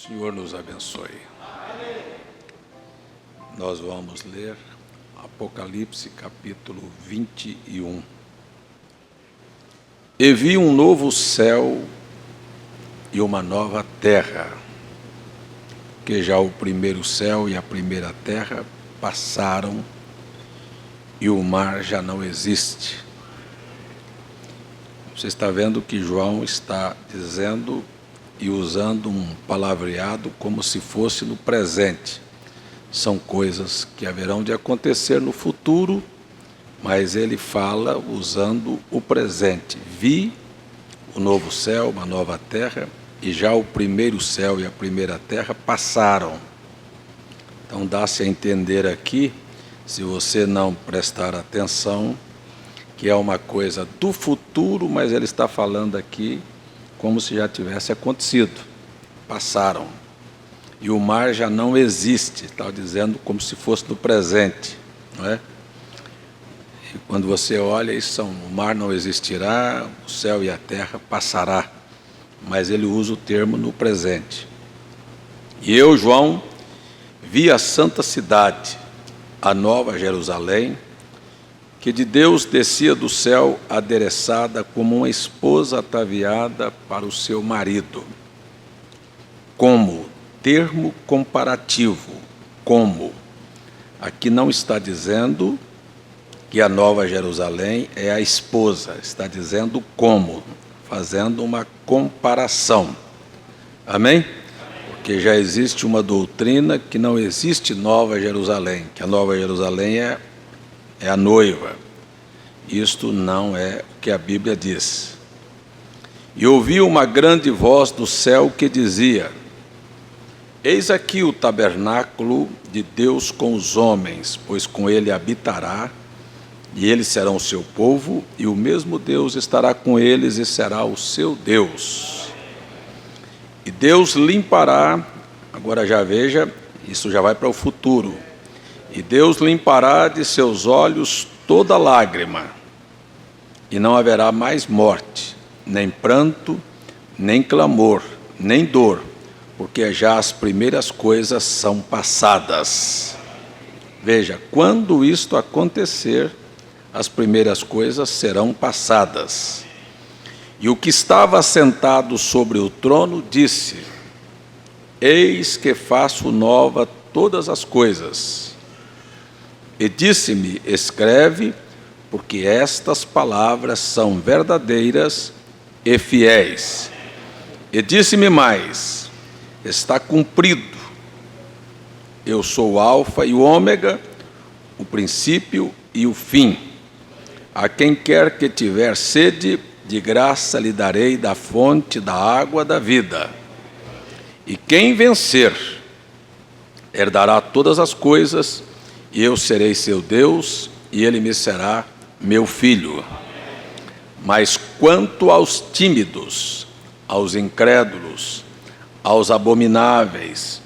Senhor nos abençoe. Nós vamos ler Apocalipse capítulo 21. E vi um novo céu e uma nova terra, que já o primeiro céu e a primeira terra passaram e o mar já não existe. Você está vendo que João está dizendo e usando um palavreado como se fosse no presente. São coisas que haverão de acontecer no futuro, mas ele fala usando o presente. Vi o novo céu, uma nova terra, e já o primeiro céu e a primeira terra passaram. Então dá-se a entender aqui, se você não prestar atenção, que é uma coisa do futuro, mas ele está falando aqui como se já tivesse acontecido. Passaram. E o mar já não existe, está dizendo como se fosse no presente, não é? E quando você olha, o mar não existirá, o céu e a terra passará, mas ele usa o termo no presente. E eu, João, vi a santa cidade, a nova Jerusalém, que de Deus descia do céu adereçada como uma esposa ataviada para o seu marido. Como termo comparativo, como. Aqui não está dizendo que a nova Jerusalém é a esposa, está dizendo como, fazendo uma comparação. Amém? Porque já existe uma doutrina que não existe nova Jerusalém, que a nova Jerusalém é a noiva. Isto não é o que a Bíblia diz. E ouvi uma grande voz do céu que dizia: eis aqui o tabernáculo de Deus com os homens, pois com ele habitará, e eles serão o seu povo, e o mesmo Deus estará com eles e será o seu Deus. E Deus limpará, agora já veja, isso já vai para o futuro, e Deus limpará de seus olhos toda lágrima, e não haverá mais morte, nem pranto, nem clamor, nem dor, porque já as primeiras coisas são passadas. Veja, quando isto acontecer, as primeiras coisas serão passadas. E o que estava sentado sobre o trono disse: eis que faço nova todas as coisas. E disse-me: escreve, porque estas palavras são verdadeiras e fiéis. E disse-me mais: está cumprido. Eu sou o Alfa e o Ômega, o princípio e o fim. A quem quer que tiver sede, de graça lhe darei da fonte da água da vida. E quem vencer, herdará todas as coisas, e eu serei seu Deus, e ele me será meu filho. Mas quanto aos tímidos, aos incrédulos, aos abomináveis,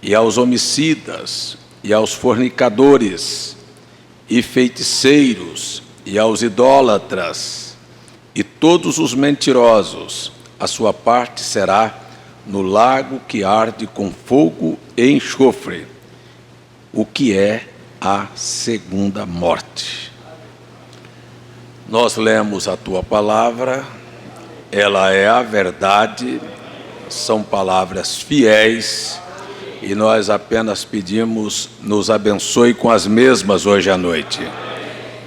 e aos homicidas, e aos fornicadores, e feiticeiros, e aos idólatras, e todos os mentirosos, a sua parte será no lago que arde com fogo e enxofre, o que é a segunda morte. Nós lemos a tua palavra, ela é a verdade, são palavras fiéis, e nós apenas pedimos, nos abençoe com as mesmas hoje à noite.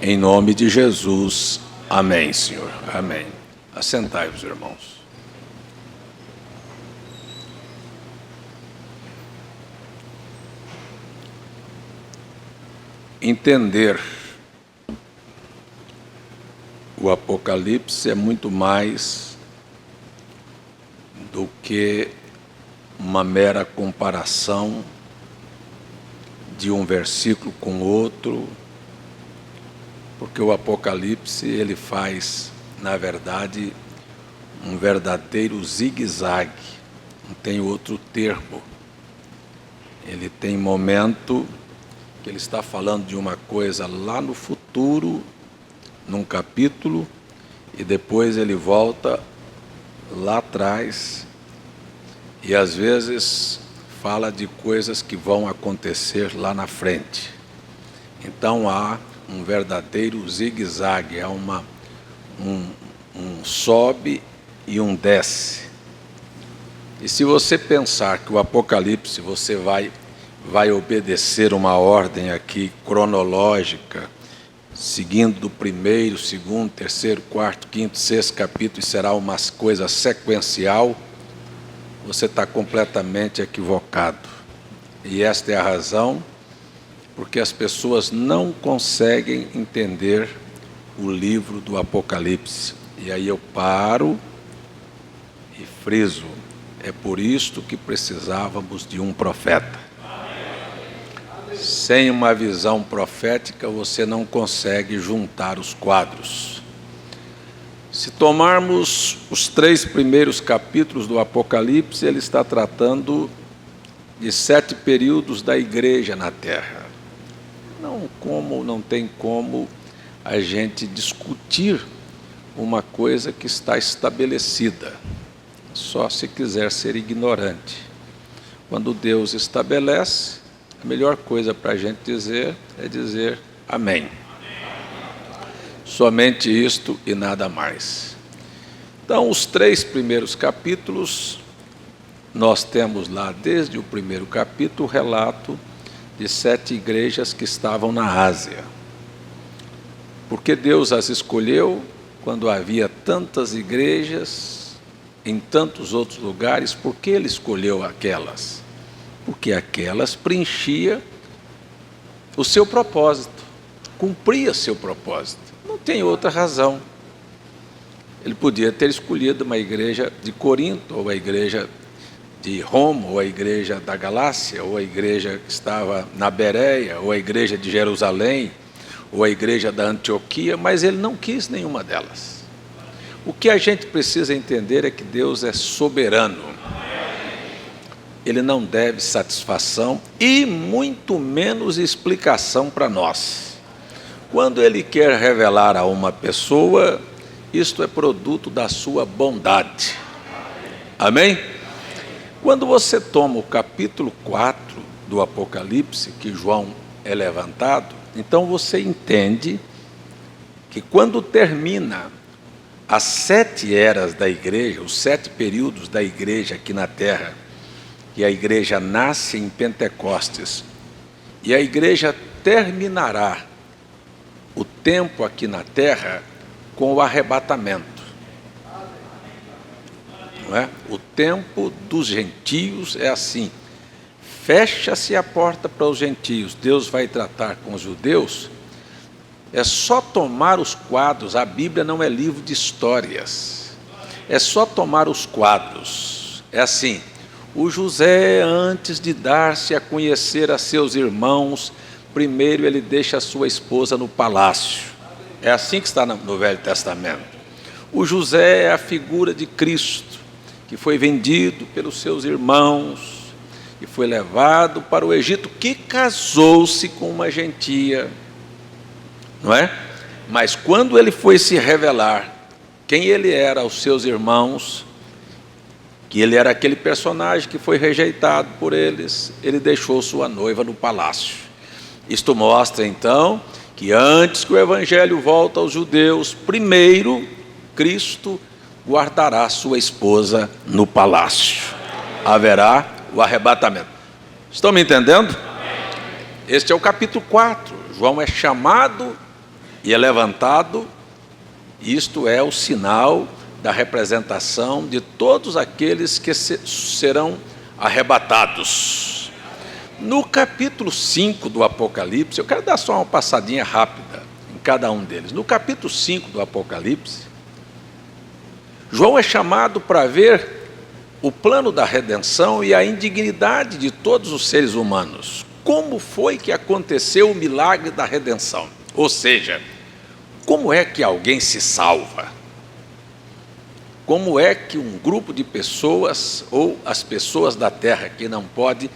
Em nome de Jesus, amém, Senhor. Amém. Assentai-vos, irmãos. Entender o Apocalipse é muito mais do que uma mera comparação de um versículo com outro, porque o Apocalipse ele faz, na verdade, um verdadeiro zigue-zague, não tem outro termo. Ele tem momento que ele está falando de uma coisa lá no futuro, num capítulo, e depois ele volta lá atrás e às vezes fala de coisas que vão acontecer lá na frente. Então há um verdadeiro zigue-zague, há um sobe e um desce. E se você pensar que o Apocalipse você vai obedecer uma ordem aqui cronológica, seguindo do primeiro, segundo, terceiro, quarto, quinto, sexto capítulo, e será uma coisa sequencial, você está completamente equivocado. E esta é a razão porque as pessoas não conseguem entender o livro do Apocalipse. E aí eu paro e friso. É por isto que precisávamos de um profeta. Sem uma visão profética, você não consegue juntar os quadros. Se tomarmos os 3 primeiros capítulos do Apocalipse, ele está tratando de 7 períodos da igreja na Terra. Não tem como a gente discutir uma coisa que está estabelecida, só se quiser ser ignorante. Quando Deus estabelece, a melhor coisa para a gente dizer é dizer amém. Somente isto e nada mais. Então, os 3 primeiros capítulos, nós temos lá, desde o primeiro capítulo, o relato de 7 igrejas que estavam na Ásia. Porque Deus as escolheu quando havia tantas igrejas em tantos outros lugares. Por que Ele escolheu aquelas? Porque aquelas preenchiam o seu propósito, cumpria seu propósito. Não tem outra razão. Ele podia ter escolhido uma igreja de Corinto, ou a igreja de Roma, ou a igreja da Galácia, ou a igreja que estava na Bereia, ou a igreja de Jerusalém, ou a igreja da Antioquia, mas ele não quis nenhuma delas. O que a gente precisa entender é que Deus é soberano. Ele não deve satisfação e muito menos explicação para nós. Quando Ele quer revelar a uma pessoa, isto é produto da sua bondade. Amém? Quando você toma o capítulo 4 do Apocalipse, que João é levantado, então você entende que quando termina as 7 eras da igreja, os 7 períodos da igreja aqui na Terra, e a igreja nasce em Pentecostes, e a igreja terminará o tempo aqui na Terra com o arrebatamento. Não é? O tempo dos gentios é assim, fecha-se a porta para os gentios, Deus vai tratar com os judeus. É só tomar os quadros, a Bíblia não é livro de histórias, é só tomar os quadros. É assim: o José, antes de dar-se a conhecer a seus irmãos, primeiro ele deixa a sua esposa no palácio. É assim que está no Velho Testamento. O José é a figura de Cristo, que foi vendido pelos seus irmãos e foi levado para o Egito, que casou-se com uma gentia, não é? Mas quando ele foi se revelar quem ele era aos seus irmãos, que ele era aquele personagem que foi rejeitado por eles, ele deixou sua noiva no palácio. Isto mostra então que antes que o evangelho volte aos judeus, primeiro Cristo guardará sua esposa no palácio. Haverá o arrebatamento. Estão me entendendo? Este é o capítulo 4. João é chamado e é levantado. Isto é o sinal da representação de todos aqueles que serão arrebatados. No capítulo 5 do Apocalipse, eu quero dar só uma passadinha rápida em cada um deles. No capítulo 5 do Apocalipse, João é chamado para ver o plano da redenção e a indignidade de todos os seres humanos. Como foi que aconteceu o milagre da redenção? Ou seja, como é que alguém se salva? Como é que um grupo de pessoas, ou as pessoas da terra, que não pode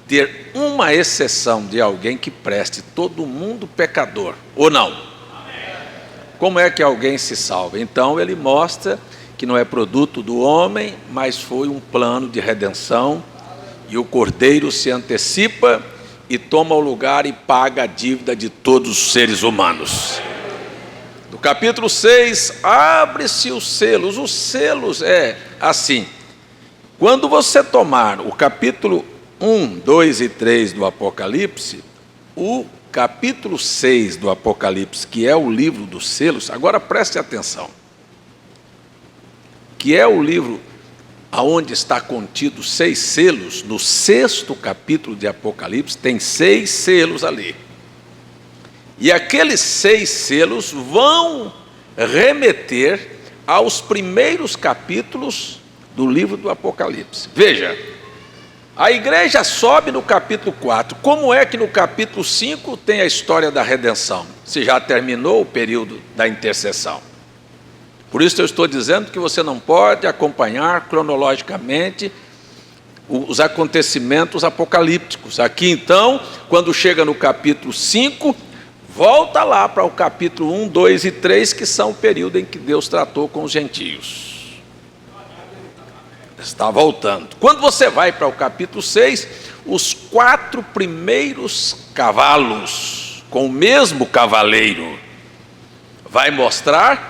ter uma exceção de alguém que preste, todo mundo pecador, ou não? Como é que alguém se salva? Então ele mostra que não é produto do homem, mas foi um plano de redenção, e o Cordeiro se antecipa e toma o lugar e paga a dívida de todos os seres humanos. No capítulo 6, abre-se os selos é assim, quando você tomar o capítulo 1, 2 e 3 do Apocalipse, o capítulo 6 do Apocalipse, que é o livro dos selos, agora preste atenção, que é o livro aonde está contido 6 selos, no 6º capítulo de Apocalipse, tem 6 selos ali. E aqueles 6 selos vão remeter aos primeiros capítulos do livro do Apocalipse. Veja, a igreja sobe no capítulo 4. Como é que no capítulo 5 tem a história da redenção? Se já terminou o período da intercessão. Por isso eu estou dizendo que você não pode acompanhar cronologicamente os acontecimentos apocalípticos. Aqui então, quando chega no capítulo 5, volta lá para o capítulo 1, 2 e 3, que são o período em que Deus tratou com os gentios. Está voltando. Quando você vai para o capítulo 6, os 4 primeiros cavalos, com o mesmo cavaleiro, vai mostrar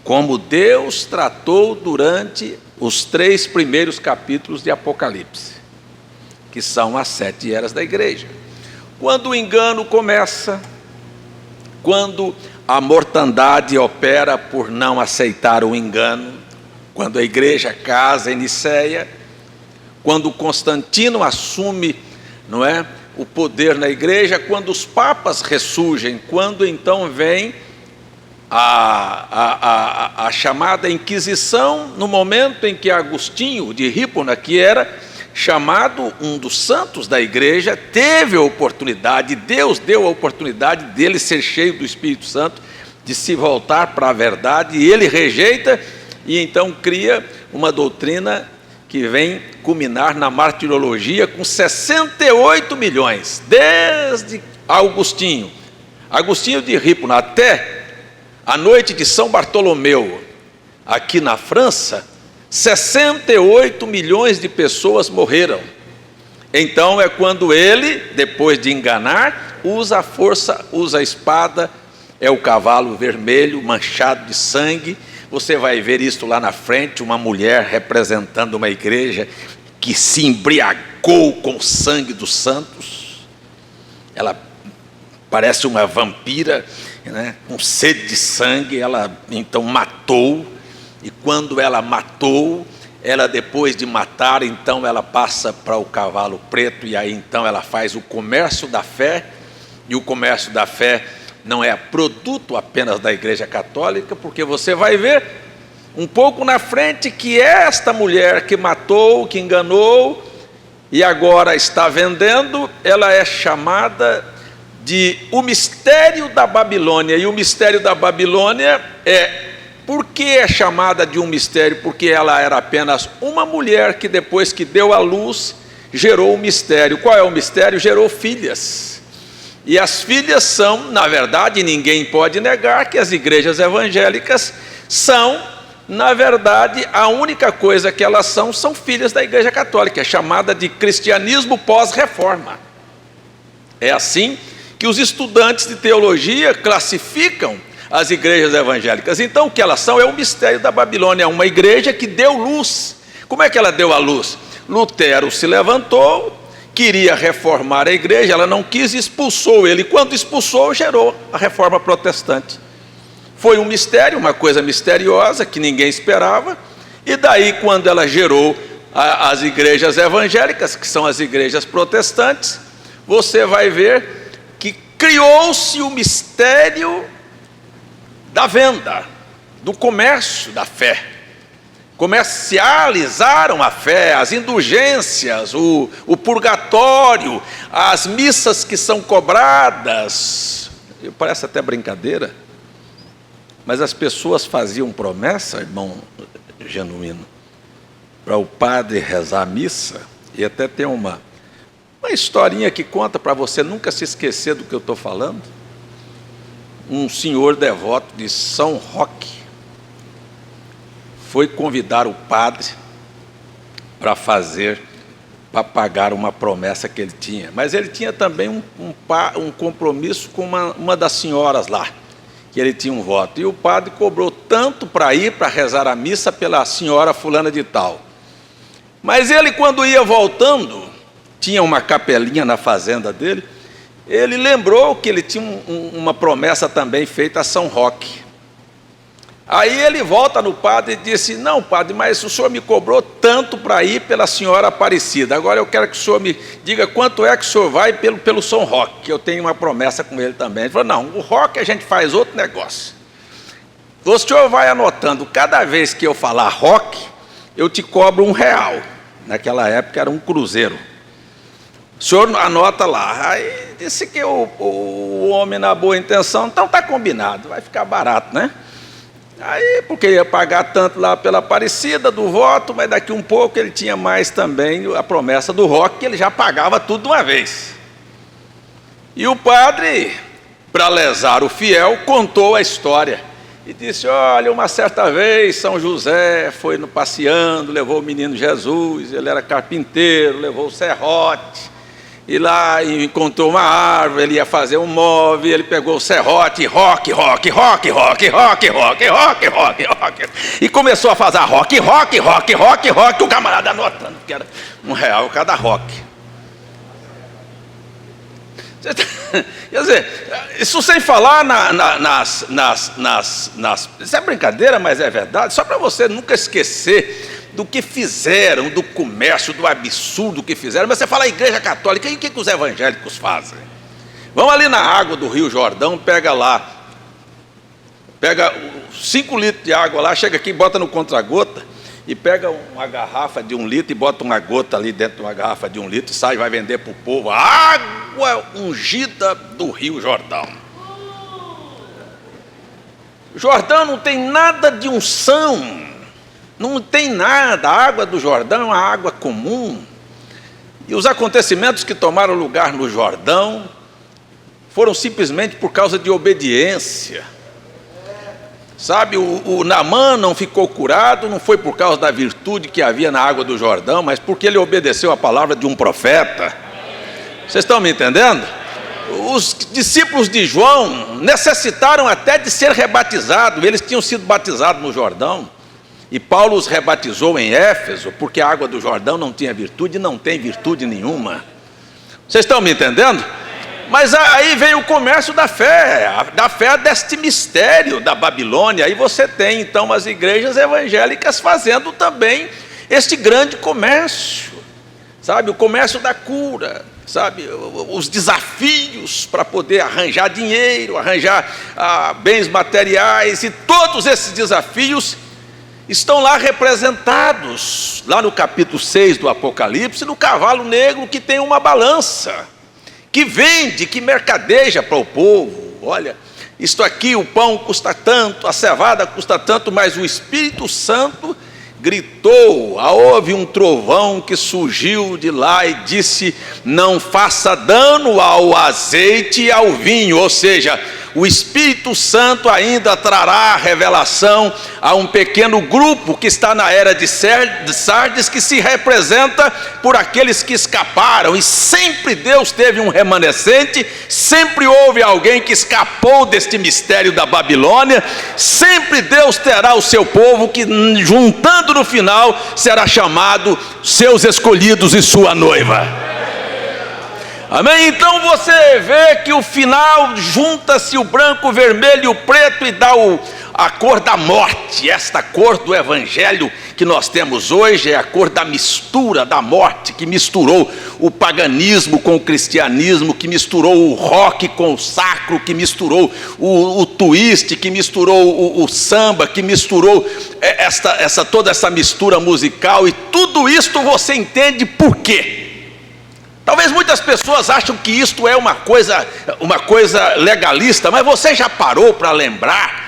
como Deus tratou durante os 3 primeiros capítulos de Apocalipse, que são as 7 eras da igreja. Quando o engano começa, quando a mortandade opera por não aceitar o engano, quando a igreja casa em Nicéia, quando Constantino assume, não é, o poder na igreja, quando os papas ressurgem, quando então vem a chamada Inquisição, no momento em que Agostinho de Hipona, que era chamado um dos santos da igreja, teve a oportunidade, Deus deu a oportunidade dele ser cheio do Espírito Santo, de se voltar para a verdade, e ele rejeita, e então cria uma doutrina que vem culminar na martirologia com 68 milhões, desde Agostinho de Hipona até a noite de São Bartolomeu, aqui na França, 68 milhões de pessoas morreram. Então é quando ele, depois de enganar, usa a força, usa a espada, é o cavalo vermelho, manchado de sangue. Você vai ver isso lá na frente, uma mulher representando uma igreja que se embriagou com o sangue dos santos. Ela parece uma vampira, né, com sede de sangue. Ela então matou, e quando ela matou, ela depois de matar, então ela passa para o cavalo preto, e aí então ela faz o comércio da fé, e o comércio da fé não é produto apenas da igreja católica, porque você vai ver um pouco na frente que esta mulher que matou, que enganou, e agora está vendendo, ela é chamada de o mistério da Babilônia. E o mistério da Babilônia por que é chamada de um mistério? Porque ela era apenas uma mulher que depois que deu à luz, gerou um mistério. Qual é o mistério? Gerou filhas. E as filhas são, na verdade, ninguém pode negar que as igrejas evangélicas são, na verdade, a única coisa que elas são filhas da igreja católica, é chamada de cristianismo pós-reforma. É assim que os estudantes de teologia classificam as igrejas evangélicas. Então o que elas são é o mistério da Babilônia, uma igreja que deu luz. Como é que ela deu a luz? Lutero se levantou, queria reformar a igreja, ela não quis, expulsou ele. Quando expulsou, gerou a reforma protestante. Foi um mistério, uma coisa misteriosa que ninguém esperava, e daí quando ela gerou as igrejas evangélicas, que são as igrejas protestantes, você vai ver que criou-se o mistério da venda, do comércio da fé. Comercializaram a fé, as indulgências, o purgatório, as missas que são cobradas. Parece até brincadeira, mas as pessoas faziam promessa, irmão genuíno, para o padre rezar a missa, e até tem uma historinha que conta para você nunca se esquecer do que eu estou falando. Um senhor devoto de São Roque foi convidar o padre para pagar uma promessa que ele tinha. Mas ele tinha também um compromisso com uma das senhoras lá, que ele tinha um voto. E o padre cobrou tanto para ir para rezar a missa pela senhora fulana de tal. Mas ele, quando ia voltando, tinha uma capelinha na fazenda dele, ele lembrou que ele tinha uma promessa também feita a São Roque. Aí ele volta no padre e disse: não, padre, mas o senhor me cobrou tanto para ir pela senhora Aparecida, agora eu quero que o senhor me diga quanto é que o senhor vai pelo São Roque, que eu tenho uma promessa com ele também. Ele falou: não, o Roque a gente faz outro negócio. O senhor vai anotando, cada vez que eu falar Roque, eu te cobro R$1. Naquela época era um cruzeiro. O senhor anota lá. Aí disse que o homem, na boa intenção, então está combinado, vai ficar barato, né? Aí, porque ia pagar tanto lá pela Aparecida do voto, mas daqui um pouco ele tinha mais também a promessa do Roque, que ele já pagava tudo de uma vez. E o padre, para lesar o fiel, contou a história e disse: olha, uma certa vez São José foi passeando, levou o menino Jesus, ele era carpinteiro, levou o serrote, e lá encontrou uma árvore, ele ia fazer um móvel, ele pegou o serrote, roque, e começou a fazer roque, o camarada anotando, que era R$1 cada roque. Quer dizer, isso sem falar isso é brincadeira, mas é verdade, só para você nunca esquecer do que fizeram, do comércio, do absurdo que fizeram. Mas você fala a Igreja Católica, e o que os evangélicos fazem? Vão ali na água do Rio Jordão, pega 5 litros de água lá, chega aqui, bota no contra-gota, e pega uma garrafa de 1 litro e bota uma gota ali dentro de uma garrafa de 1 litro, sai e vai vender para o povo. A água ungida do Rio Jordão. O Jordão não tem nada de unção, não tem nada. A água do Jordão é uma água comum. E os acontecimentos que tomaram lugar no Jordão foram simplesmente por causa de obediência. Sabe, o Naamã não ficou curado, não foi por causa da virtude que havia na água do Jordão, mas porque ele obedeceu a palavra de um profeta. Vocês estão me entendendo? Os discípulos de João necessitaram até de ser rebatizados, eles tinham sido batizados no Jordão. E Paulo os rebatizou em Éfeso, porque a água do Jordão não tinha virtude, não tem virtude nenhuma. Vocês estão me entendendo? Mas aí vem o comércio da fé deste mistério da Babilônia. Aí você tem então as igrejas evangélicas fazendo também este grande comércio, sabe? O comércio da cura, sabe? Os desafios para poder arranjar dinheiro, arranjar bens materiais, e todos esses desafios estão lá representados, lá no capítulo 6 do Apocalipse, no cavalo negro que tem uma balança, que vende, que mercadeja para o povo. Olha, isto aqui, o pão custa tanto, a cevada custa tanto, mas o Espírito Santo gritou, houve um trovão que surgiu de lá e disse: não faça dano ao azeite e ao vinho. Ou seja, o Espírito Santo ainda trará revelação a um pequeno grupo que está na era de Sardes, que se representa por aqueles que escaparam. E sempre Deus teve um remanescente, sempre houve alguém que escapou deste mistério da Babilônia, sempre Deus terá o seu povo que, juntando no final, será chamado seus escolhidos e sua noiva. Amém? Então você vê que o final junta-se o branco, o vermelho e o preto e dá a cor da morte. Esta cor do evangelho que nós temos hoje é a cor da mistura, da morte, que misturou o paganismo com o cristianismo, que misturou o rock com o sacro, que misturou o twist, que misturou o samba, que misturou toda essa mistura musical. E tudo isto você entende por quê? Talvez muitas pessoas acham que isto é uma coisa legalista, mas você já parou para lembrar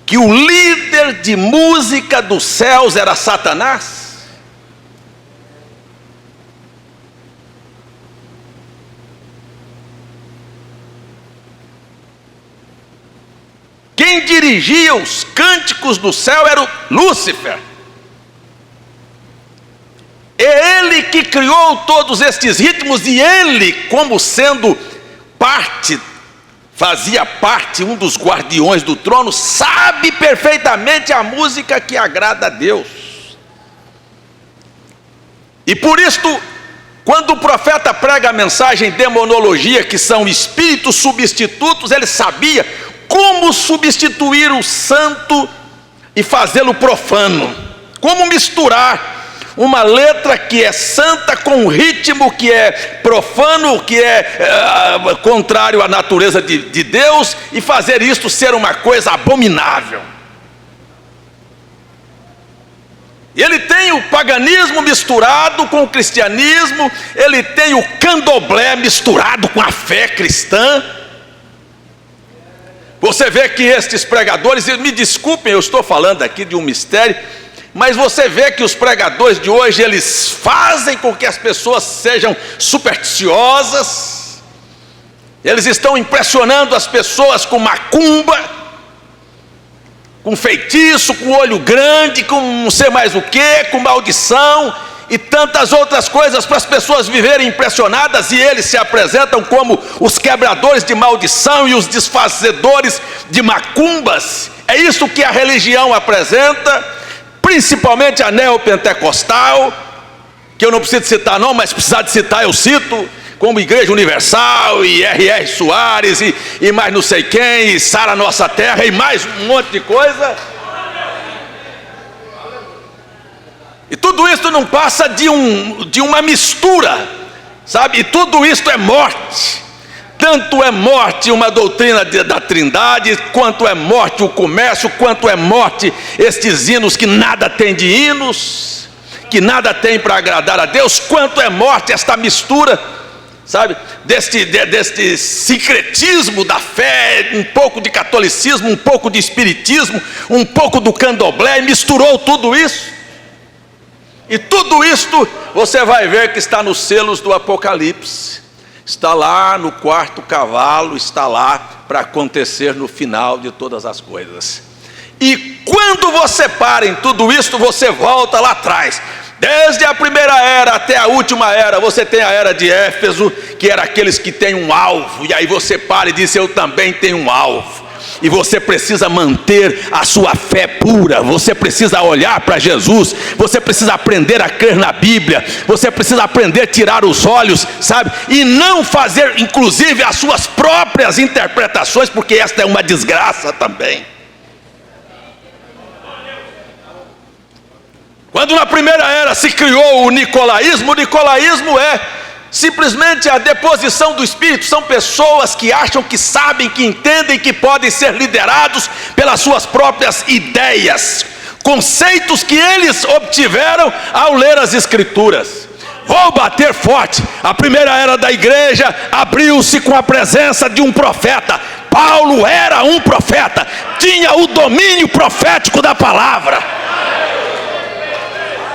que o líder de música dos céus era Satanás? Quem Quem dirigia os cânticos do céu era o Lúcifer. É ele que criou todos estes ritmos, e ele, como sendo parte, fazia parte, um dos guardiões do trono, sabe perfeitamente a música que agrada a Deus. E por isto, quando o profeta prega a mensagem demonologia, que são espíritos substitutos, ele sabia como substituir o santo e fazê-lo profano, como misturar uma letra que é santa com um ritmo que é profano, que é contrário à natureza de Deus, e fazer isto ser uma coisa abominável. Ele tem o paganismo misturado com o cristianismo, ele tem o candomblé misturado com a fé cristã. Você vê que estes pregadores, me desculpem, eu estou falando aqui de um mistério, mas você vê que os pregadores de hoje, eles fazem com que as pessoas sejam supersticiosas, eles estão impressionando as pessoas com macumba, com feitiço, com olho grande, com não sei mais o que, com maldição e tantas outras coisas para as pessoas viverem impressionadas, e eles se apresentam como os quebradores de maldição e os desfazedores de macumbas. É isso que a religião apresenta, principalmente a neopentecostal, que eu não preciso citar não, mas precisar de citar eu cito, como Igreja Universal e R.R. Soares e mais não sei quem, e Sara Nossa Terra e mais um monte de coisa. E tudo isso não passa de uma mistura, sabe? E tudo isso é morte. Tanto é morte uma doutrina da Trindade, quanto é morte o comércio, quanto é morte estes hinos que nada tem de hinos, que nada tem para agradar a Deus, quanto é morte esta mistura, sabe? Deste sincretismo da fé, um pouco de catolicismo, um pouco de espiritismo, um pouco do candomblé, misturou tudo isso. E tudo isto você vai ver que está nos selos do Apocalipse. Está lá no quarto cavalo, está lá para acontecer no final de todas as coisas. E quando você para em tudo isso, você volta lá atrás. Desde a primeira era até a última era, você tem a era de Éfeso, que era aqueles que têm um alvo. E aí você para e diz, eu também tenho um alvo. E você precisa manter a sua fé pura, você precisa olhar para Jesus, você precisa aprender a crer na Bíblia, você precisa aprender a tirar os olhos, sabe? E não fazer inclusive as suas próprias interpretações, porque esta é uma desgraça também. Quando na primeira era se criou o nicolaísmo é simplesmente a deposição do Espírito. São pessoas que acham que sabem, que entendem, que podem ser liderados pelas suas próprias ideias, conceitos que eles obtiveram ao ler as Escrituras. Vou bater forte. A primeira era da igreja abriu-se com a presença de um profeta. Paulo era um profeta, tinha o domínio profético da palavra.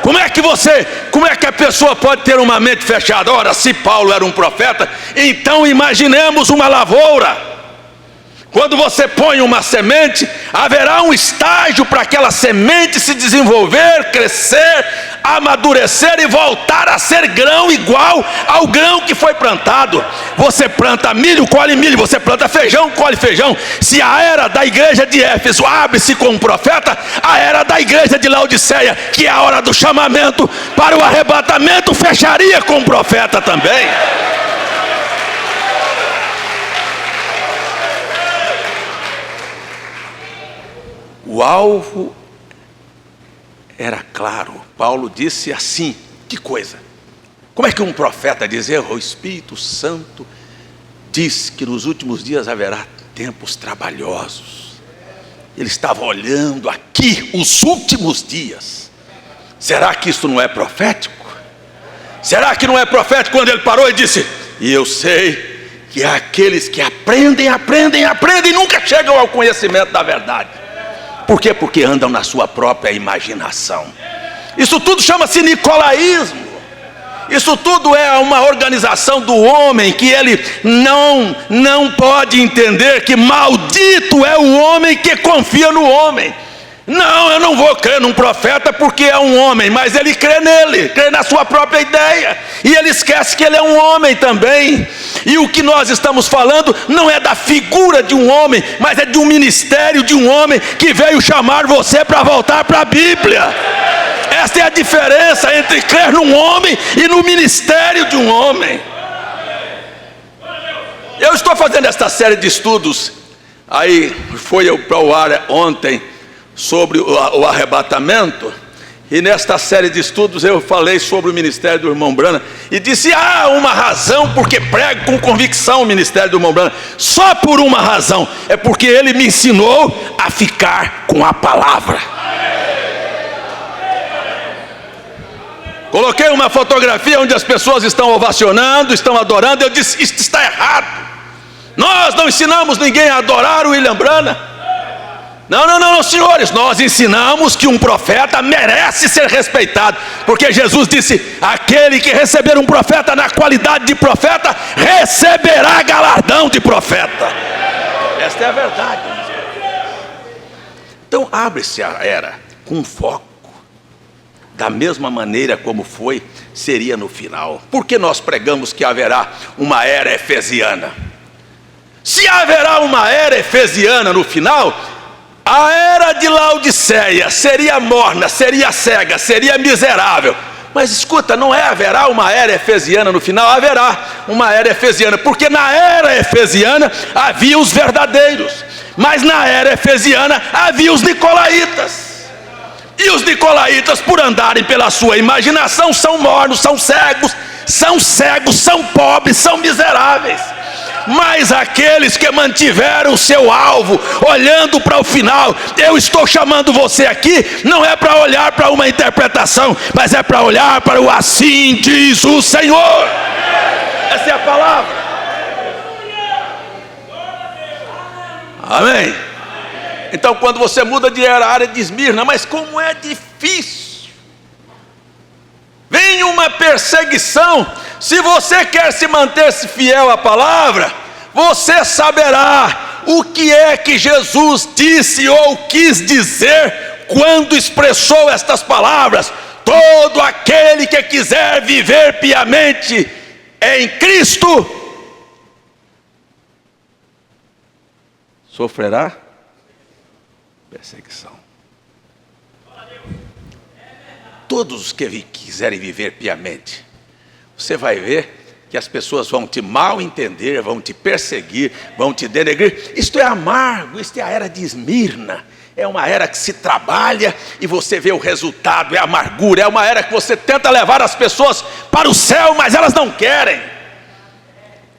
Como é que a pessoa pode ter uma mente fechada? Ora, se Paulo era um profeta, então imaginemos uma lavoura. Quando você põe uma semente, haverá um estágio para aquela semente se desenvolver, crescer, amadurecer e voltar a ser grão igual ao grão que foi plantado. Você planta milho, colhe milho, você planta feijão, colhe feijão. Se a era da igreja de Éfeso abre-se com um profeta, a era da igreja de Laodiceia, que é a hora do chamamento para o arrebatamento, fecharia com um profeta também. O alvo era claro. Paulo disse assim, que coisa? Como é que um profeta dizer, o Espírito Santo diz que nos últimos dias haverá tempos trabalhosos. Ele estava olhando aqui os últimos dias. Será que isso não é profético? Será que não é profético quando ele parou e disse, e eu sei que há aqueles que aprendem e nunca chegam ao conhecimento da verdade. Por quê? Porque andam na sua própria imaginação. Isso tudo chama-se nicolaísmo. Isso tudo é uma organização do homem, que ele não pode entender que maldito é o homem que confia no homem. Não, eu não vou crer num profeta porque é um homem, mas ele crê nele, crê na sua própria ideia, e ele esquece que ele é um homem também. E o que nós estamos falando não é da figura de um homem, mas é de um ministério de um homem que veio chamar você para voltar para a Bíblia. Esta é a diferença entre crer num homem e no ministério de um homem. Eu estou fazendo esta série de estudos, aí foi para o ar ontem, sobre o arrebatamento, e nesta série de estudos eu falei sobre o ministério do irmão Branham, e disse, há uma razão porque prego com convicção o ministério do irmão Branham, só por uma razão, é porque ele me ensinou a ficar com a palavra. Coloquei uma fotografia onde as pessoas estão ovacionando, estão adorando, eu disse, isso está errado, nós não ensinamos ninguém a adorar o William Branham. Não, senhores, nós ensinamos que um profeta merece ser respeitado, porque Jesus disse, aquele que receber um profeta na qualidade de profeta, receberá galardão de profeta. Esta é a verdade. Então abre-se a era com foco, da mesma maneira como foi, seria no final. Por que nós pregamos que haverá uma era efesiana? Se haverá uma era efesiana no final, a era de Laodiceia seria morna, seria cega, seria miserável. Mas escuta, não haverá uma era efesiana no final? Haverá uma era efesiana, porque na era efesiana havia os verdadeiros, mas na era efesiana havia os nicolaítas. E os nicolaítas, por andarem pela sua imaginação, são mornos, são cegos, são pobres, são miseráveis. Mas aqueles que mantiveram o seu alvo, olhando para o final, eu estou chamando você aqui, não é para olhar para uma interpretação, mas é para olhar para o assim diz o Senhor. Essa é a palavra. Amém. Então quando você muda de área de Esmirna, mas como é difícil, vem uma perseguição. Se você quer se manter fiel à palavra, você saberá o que é que Jesus disse ou quis dizer quando expressou estas palavras: todo aquele que quiser viver piamente em Cristo sofrerá perseguição. Todos os que quiserem viver piamente, você vai ver que as pessoas vão te mal entender, vão te perseguir, vão te denegrir. Isto é amargo, isto é a era de Esmirna. É uma era que se trabalha e você vê o resultado, é amargura. É uma era que você tenta levar as pessoas para o céu, mas elas não querem.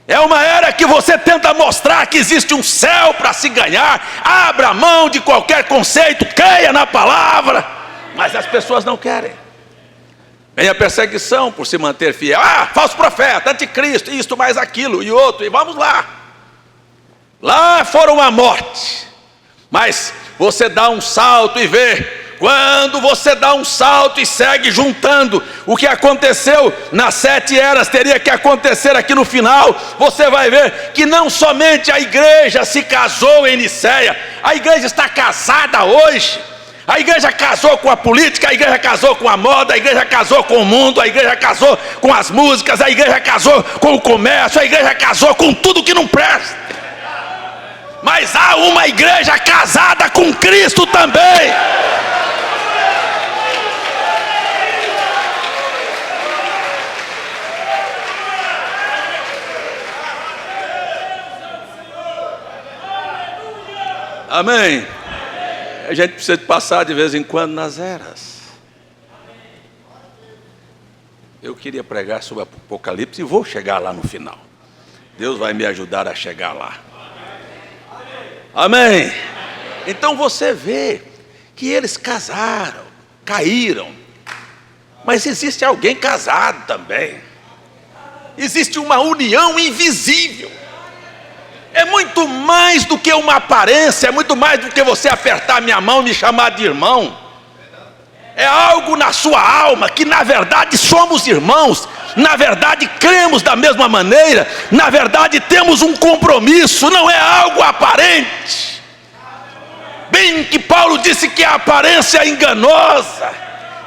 É uma era que você tenta mostrar que existe um céu para se ganhar. Abra mão de qualquer conceito, creia na palavra, mas as pessoas não querem. Vem a perseguição por se manter fiel. Falso profeta, anticristo, isto mais aquilo e outro, e vamos lá. Lá foram a morte. Mas você dá um salto e vê. Quando você dá um salto e segue juntando o que aconteceu nas 7 eras, teria que acontecer aqui no final. Você vai ver que não somente a igreja se casou em Nicéia, a igreja está casada hoje. A igreja casou com a política, a igreja casou com a moda, a igreja casou com o mundo, a igreja casou com as músicas, a igreja casou com o comércio, a igreja casou com tudo que não presta. Mas há uma igreja casada com Cristo também. Amém. A gente precisa de passar de vez em quando nas eras. Eu queria pregar sobre Apocalipse e vou chegar lá no final. Deus vai me ajudar a chegar lá. Amém. Então você vê que eles casaram, caíram. Mas existe alguém casado também. Existe uma união invisível. É muito mais do que uma aparência, é muito mais do que você apertar minha mão e me chamar de irmão. É algo na sua alma que na verdade somos irmãos, na verdade cremos da mesma maneira, na verdade temos um compromisso, não é algo aparente. Bem que Paulo disse que a aparência é enganosa.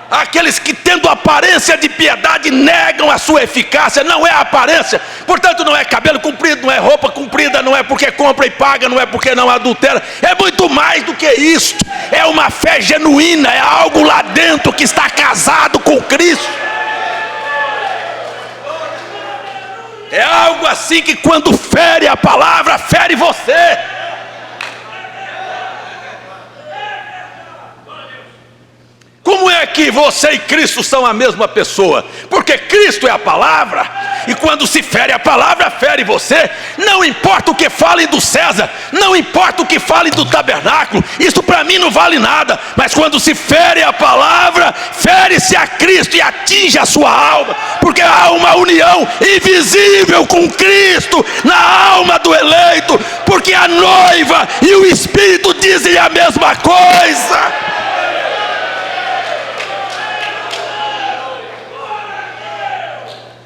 Aqueles que tendo aparência de piedade negam a sua eficácia. Não é a aparência, portanto não é cabelo comprido, não é roupa comprida, não é porque compra e paga, não é porque não adultera. É muito mais do que isso. É uma fé genuína, é algo lá dentro que está casado com Cristo. É algo assim que quando fere a palavra, fere você. Como é que você e Cristo são a mesma pessoa? Porque Cristo é a palavra, e quando se fere a palavra, fere você. Não importa o que falem do César, não importa o que falem do tabernáculo, isso para mim não vale nada. Mas quando se fere a palavra, fere-se a Cristo e atinge a sua alma, porque há uma união invisível com Cristo na alma do eleito, porque a noiva e o Espírito dizem a mesma coisa.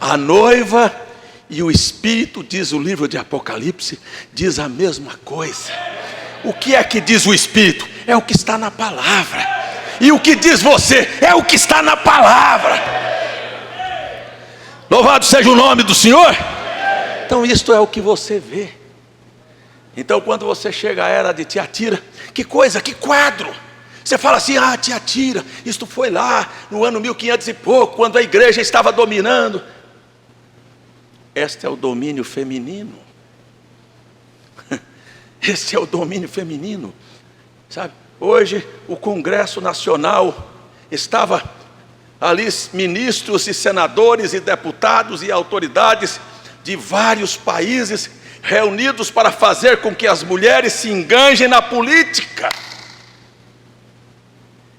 A noiva e o Espírito, diz o livro de Apocalipse, diz a mesma coisa. O que é que diz o Espírito? É o que está na palavra. E o que diz você? É o que está na palavra. Louvado seja o nome do Senhor. Então isto é o que você vê. Então quando você chega à era de Tiatira, que coisa, que quadro. Você fala assim, Tiatira, isto foi lá no ano 1500 e pouco, quando a igreja estava dominando. Este é o domínio feminino. Este é o domínio feminino. Sabe, hoje o Congresso Nacional estava ali, ministros e senadores e deputados e autoridades de vários países reunidos para fazer com que as mulheres se enganjem na política.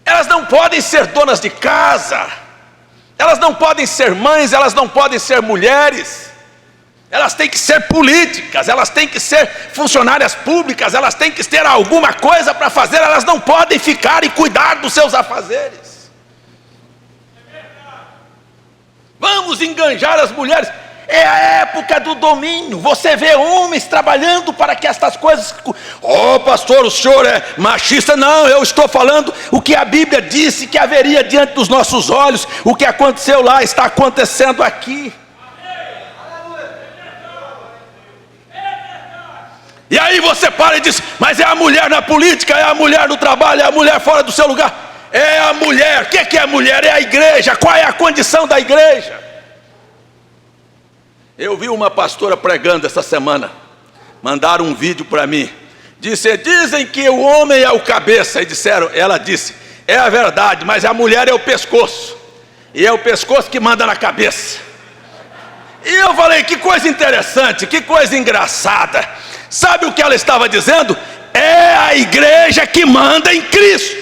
Elas não podem ser donas de casa, elas não podem ser mães, elas não podem ser mulheres. Elas têm que ser políticas, elas têm que ser funcionárias públicas, elas têm que ter alguma coisa para fazer, elas não podem ficar e cuidar dos seus afazeres. Vamos enganjar as mulheres. É a época do domínio. Você vê homens trabalhando para que estas coisas... pastor, o senhor é machista? Não, eu estou falando o que a Bíblia disse que haveria diante dos nossos olhos. O que aconteceu lá está acontecendo aqui. E aí você para e diz, mas é a mulher na política, é a mulher no trabalho, é a mulher fora do seu lugar. É a mulher. O que é a mulher? É a igreja. Qual é a condição da igreja? Eu vi uma pastora pregando essa semana. Mandaram um vídeo para mim. Dizem que o homem é o cabeça. E ela disse, é a verdade, mas a mulher é o pescoço. E é o pescoço que manda na cabeça. E eu falei, que coisa interessante, que coisa engraçada. Sabe o que ela estava dizendo? É a igreja que manda em Cristo.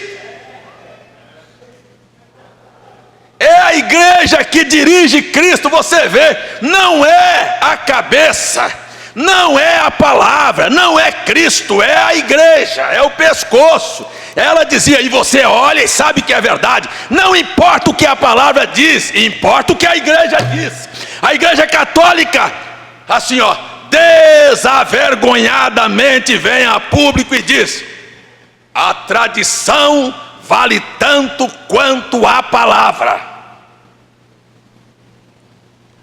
É a igreja que dirige Cristo. Você vê, não é a cabeça, não é a palavra, não é Cristo, é a igreja, é o pescoço. Ela dizia, e você olha e sabe que é verdade. Não importa o que a palavra diz, importa o que a igreja diz. A igreja católica, assim desavergonhadamente vem a público e diz, a tradição vale tanto quanto a palavra.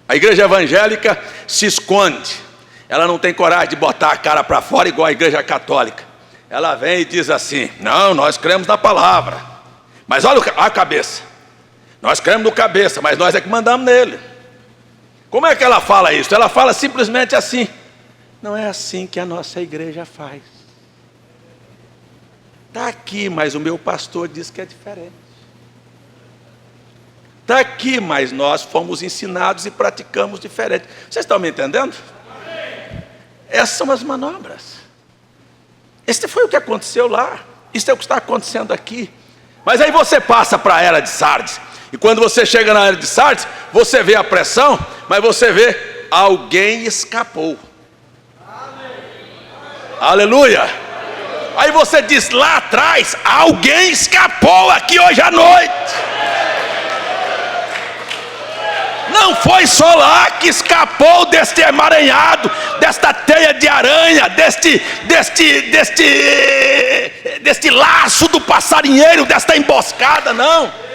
A igreja evangélica se esconde, ela não tem coragem de botar a cara para fora igual a igreja católica. Ela vem e diz assim, não, nós cremos na palavra, mas olha a cabeça, nós cremos no cabeça, mas nós é que mandamos nele. Como é que ela fala isso? Ela fala simplesmente assim, não é assim que a nossa igreja faz. Está aqui, mas o meu pastor diz que é diferente. Está aqui, mas nós fomos ensinados e praticamos diferente. Vocês estão me entendendo? Essas são as manobras. Este foi o que aconteceu lá. Isso é o que está acontecendo aqui. Mas aí você passa para a era de Sardes. E quando você chega na era de Sardes, você vê a pressão, mas você vê alguém escapou. Aleluia! Aí você diz, lá atrás, alguém escapou aqui hoje à noite. Não foi só lá que escapou deste emaranhado, desta teia de aranha, deste laço do passarinheiro, desta emboscada, não.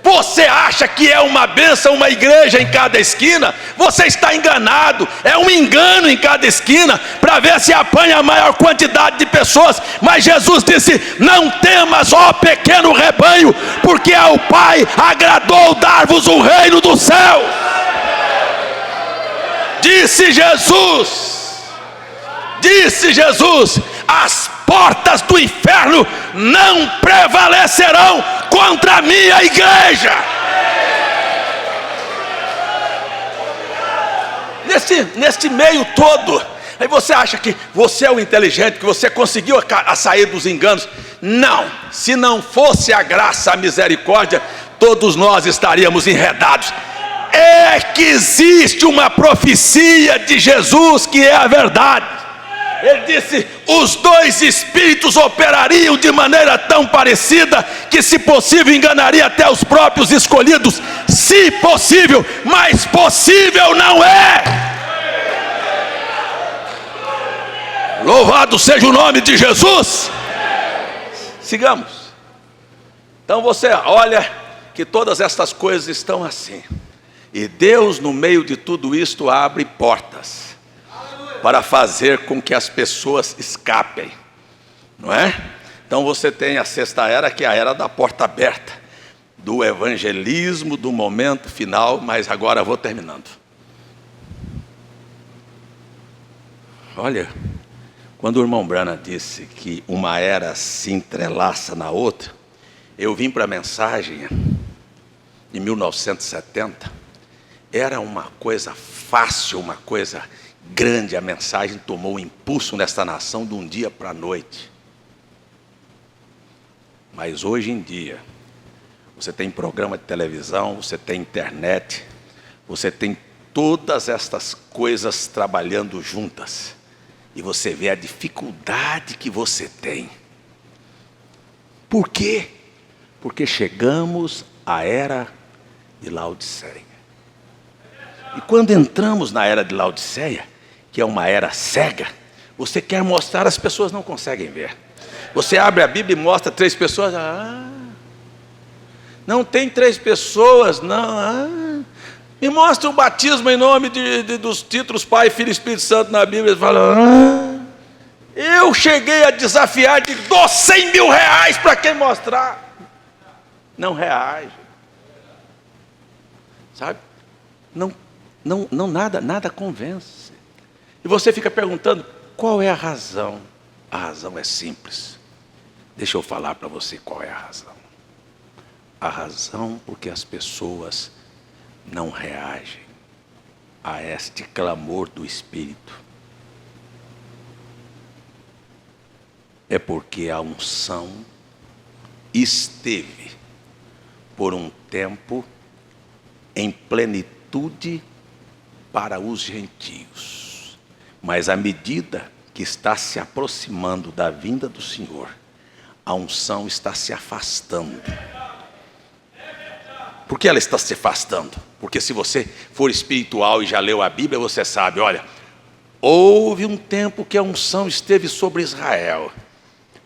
Você acha que é uma bênção, uma igreja em cada esquina? Você está enganado. É um engano em cada esquina, para ver se apanha a maior quantidade de pessoas. Mas Jesus disse, não temas, ó pequeno rebanho, porque ao Pai agradou dar-vos o reino do céu. Disse Jesus, as portas do inferno não prevalecerão contra a minha igreja. Neste meio todo, aí você acha que você é o inteligente, que você conseguiu a sair dos enganos. Não, se não fosse a graça, a misericórdia, todos nós estaríamos enredados. É que existe uma profecia de Jesus que é a verdade. Ele disse, os dois espíritos operariam de maneira tão parecida, que se possível enganaria até os próprios escolhidos. Se possível, mas possível não é. Louvado seja o nome de Jesus. Sigamos. Então você olha que todas estas coisas estão assim, e Deus no meio de tudo isto abre portas para fazer com que as pessoas escapem, não é? Então você tem a sexta era, que é a era da porta aberta, do evangelismo, do momento final. Mas agora eu vou terminando. Olha, quando o irmão Branham disse que uma era se entrelaça na outra, eu vim para a mensagem em 1970, era uma coisa fácil, uma coisa grande. A mensagem tomou um impulso nesta nação de um dia para a noite. Mas hoje em dia, você tem programa de televisão, você tem internet, você tem todas estas coisas trabalhando juntas, e você vê a dificuldade que você tem. Por quê? Porque chegamos à era de Laodiceia. E quando entramos na era de Laodiceia, que é uma era cega, você quer mostrar, as pessoas não conseguem ver. Você abre a Bíblia e mostra 3 pessoas, não tem 3 pessoas, não. Me mostra o batismo em nome dos títulos Pai, Filho e Espírito Santo na Bíblia. Eles falam, eu cheguei a desafiar, de dou 100 mil reais para quem mostrar. Não reage. Sabe? Não, nada convence. E você fica perguntando, qual é a razão? A razão é simples. Deixa eu falar para você qual é a razão. A razão porque as pessoas não reagem a este clamor do Espírito é porque a unção esteve por um tempo em plenitude para os gentios. Mas à medida que está se aproximando da vinda do Senhor, a unção está se afastando. Por que ela está se afastando? Porque se você for espiritual e já leu a Bíblia, você sabe, olha, houve um tempo que a unção esteve sobre Israel,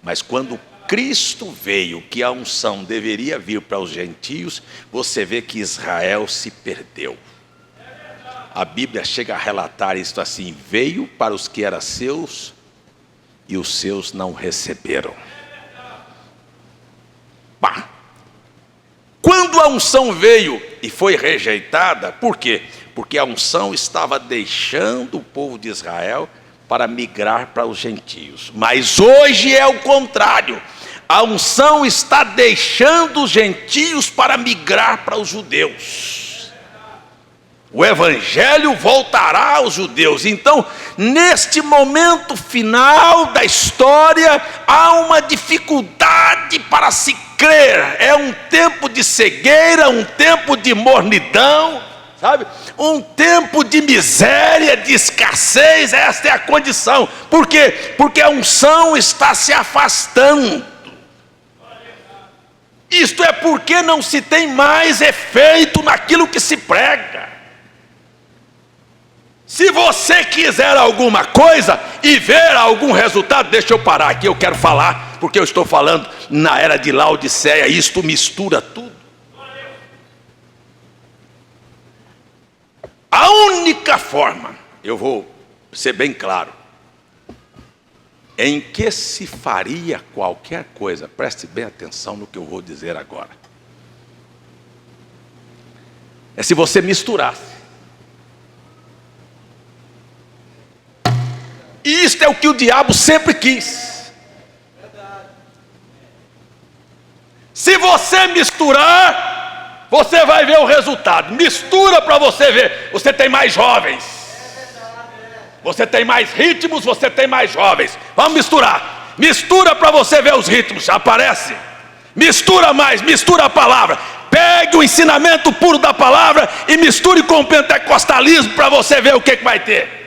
mas quando Cristo veio, que a unção deveria vir para os gentios, você vê que Israel se perdeu. A Bíblia chega a relatar isto assim, veio para os que eram seus, e os seus não receberam. Quando a unção veio e foi rejeitada, por quê? Porque a unção estava deixando o povo de Israel para migrar para os gentios. Mas hoje é o contrário. A unção está deixando os gentios para migrar para os judeus. O evangelho voltará aos judeus. Então, neste momento final da história, há uma dificuldade para se crer. É um tempo de cegueira, um tempo de mornidão. sabe? Um tempo de miséria, de escassez, esta é a condição. Por quê? Porque a unção está se afastando. Isto é porque não se tem mais efeito naquilo que se prega. Se você quiser alguma coisa e ver algum resultado, deixa eu parar aqui, eu quero falar, porque eu estou falando na era de Laodiceia, isto mistura tudo. A única forma, eu vou ser bem claro, em que se faria qualquer coisa, preste bem atenção no que eu vou dizer agora, é se você misturasse. E isto é o que o diabo sempre quis. Se você misturar, você vai ver o resultado. Mistura para você ver. Você tem mais jovens, você tem mais ritmos, você tem mais jovens. Vamos misturar. Mistura para você ver os ritmos. Aparece. Mistura mais, mistura a palavra. Pegue o ensinamento puro da palavra e misture com o pentecostalismo para você ver o que vai ter.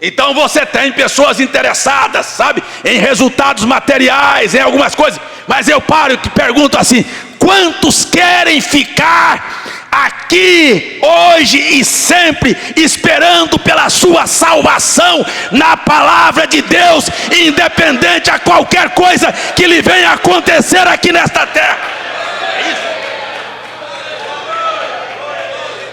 Então você tem pessoas interessadas, sabe, em resultados materiais, em algumas coisas. Mas eu paro e te pergunto assim: quantos querem ficar aqui hoje e sempre esperando pela sua salvação na palavra de Deus, independente a qualquer coisa que lhe venha acontecer aqui nesta terra? É isso.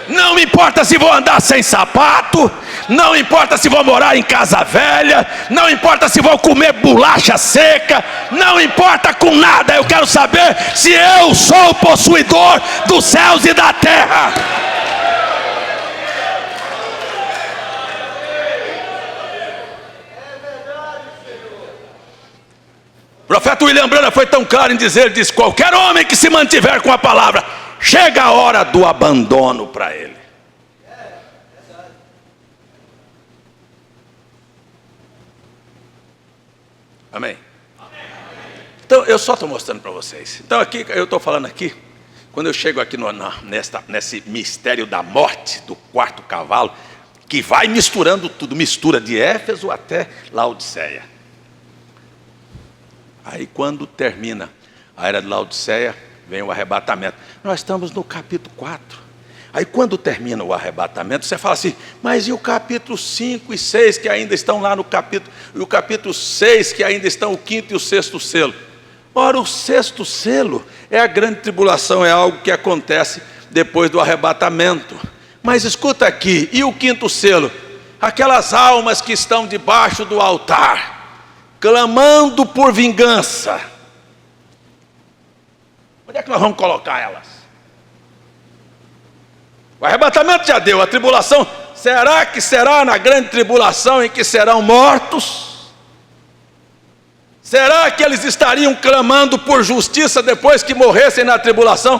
Não importa se vou andar sem sapato, não importa se vou morar em casa velha, não importa se vou comer bolacha seca, não importa com nada. Eu quero saber se eu sou o possuidor dos céus e da terra. O profeta William Branham foi tão claro em dizer, ele diz: qualquer homem que se mantiver com a palavra, chega a hora do abandono para ele. Amém? Então eu só estou mostrando para vocês. Então aqui, eu estou falando aqui, quando eu chego aqui nesse mistério da morte do quarto cavalo, que vai misturando tudo, mistura de Éfeso até Laodiceia. Aí quando termina a era de Laodiceia, vem o arrebatamento. Nós estamos no capítulo 4. Aí quando termina o arrebatamento, você fala assim: mas e o capítulo 5 e 6 que ainda estão lá no capítulo, e o capítulo 6 que ainda estão o 5º e o 6º selo? Ora, o 6º selo é a grande tribulação, é algo que acontece depois do arrebatamento. Mas escuta aqui, e o 5º selo? Aquelas almas que estão debaixo do altar, clamando por vingança. Onde é que nós vamos colocar elas? O arrebatamento já deu, a tribulação, será que será na grande tribulação em que serão mortos? Será que eles estariam clamando por justiça depois que morressem na tribulação?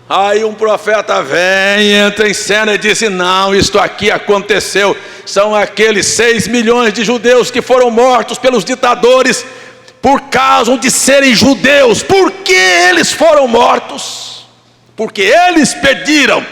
Aí um profeta vem, entra em cena e diz: não, isto aqui aconteceu. São aqueles 6 milhões de judeus que foram mortos pelos ditadores por causa de serem judeus. Por que eles foram mortos? Porque eles pediram,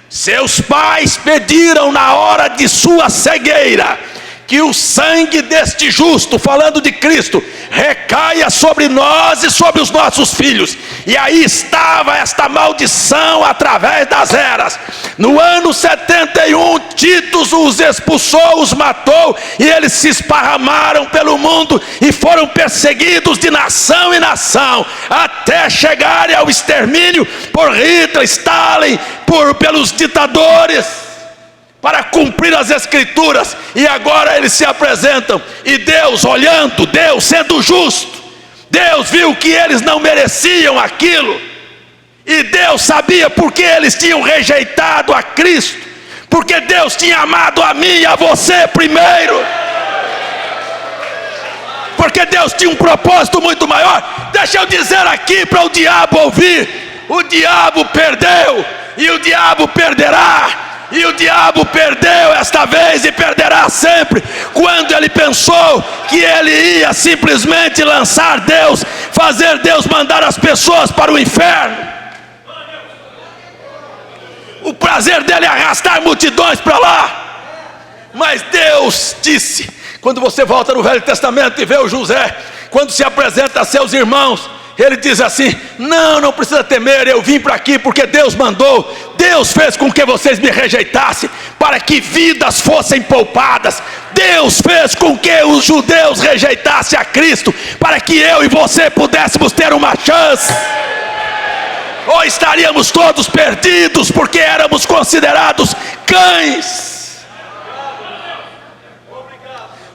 seus pais pediram na hora de sua cegueira, que o sangue deste justo, falando de Cristo, recaia sobre nós e sobre os nossos filhos. E aí estava esta maldição através das eras. No ano 71, Tito os expulsou, os matou, e eles se esparramaram pelo mundo e foram perseguidos de nação em nação, até chegarem ao extermínio por Hitler, Stalin, pelos ditadores, para cumprir as escrituras. E agora eles se apresentam, e Deus olhando, Deus sendo justo, Deus viu que eles não mereciam aquilo, e Deus sabia porque eles tinham rejeitado a Cristo, porque Deus tinha amado a mim e a você primeiro, porque Deus tinha um propósito muito maior. Deixa eu dizer aqui para o diabo ouvir: o diabo perdeu, e o diabo perderá. E o diabo perdeu esta vez e perderá sempre, quando ele pensou que ele ia simplesmente lançar Deus, fazer Deus mandar as pessoas para o inferno. O prazer dele é arrastar multidões para lá. Mas Deus disse, quando você volta no Velho Testamento e vê o José, quando se apresenta a seus irmãos, ele diz assim: não precisa temer, eu vim para aqui porque Deus mandou. Deus fez com que vocês me rejeitassem, para que vidas fossem poupadas. Deus fez com que os judeus rejeitassem a Cristo, para que eu e você pudéssemos ter uma chance. Ou estaríamos todos perdidos, porque éramos considerados cães.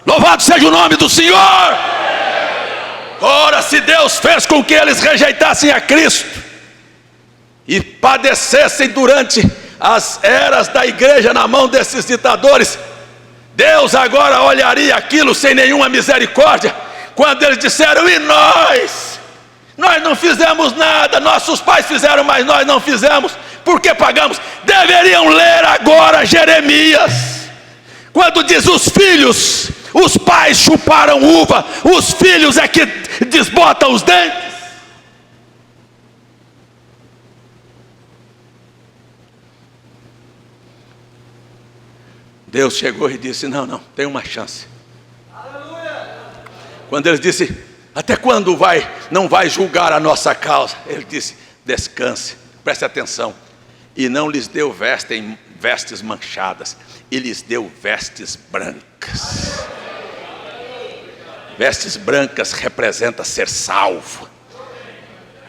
Louvado seja o nome do Senhor. Ora, se Deus fez com que eles rejeitassem a Cristo e padecessem durante as eras da igreja na mão desses ditadores, Deus agora olharia aquilo sem nenhuma misericórdia, quando eles disseram: e nós não fizemos nada, nossos pais fizeram, mas nós não fizemos, por que pagamos? Deveriam ler agora Jeremias, quando diz: os pais chuparam uva, os filhos é que desbotam os dentes. Deus chegou e disse: não, tem uma chance. Aleluia. Quando eles disse: até quando não vai julgar a nossa causa? Ele disse: descanse, preste atenção. E não lhes deu vestes manchadas, e lhes deu vestes brancas. Vestes brancas representa ser salvo.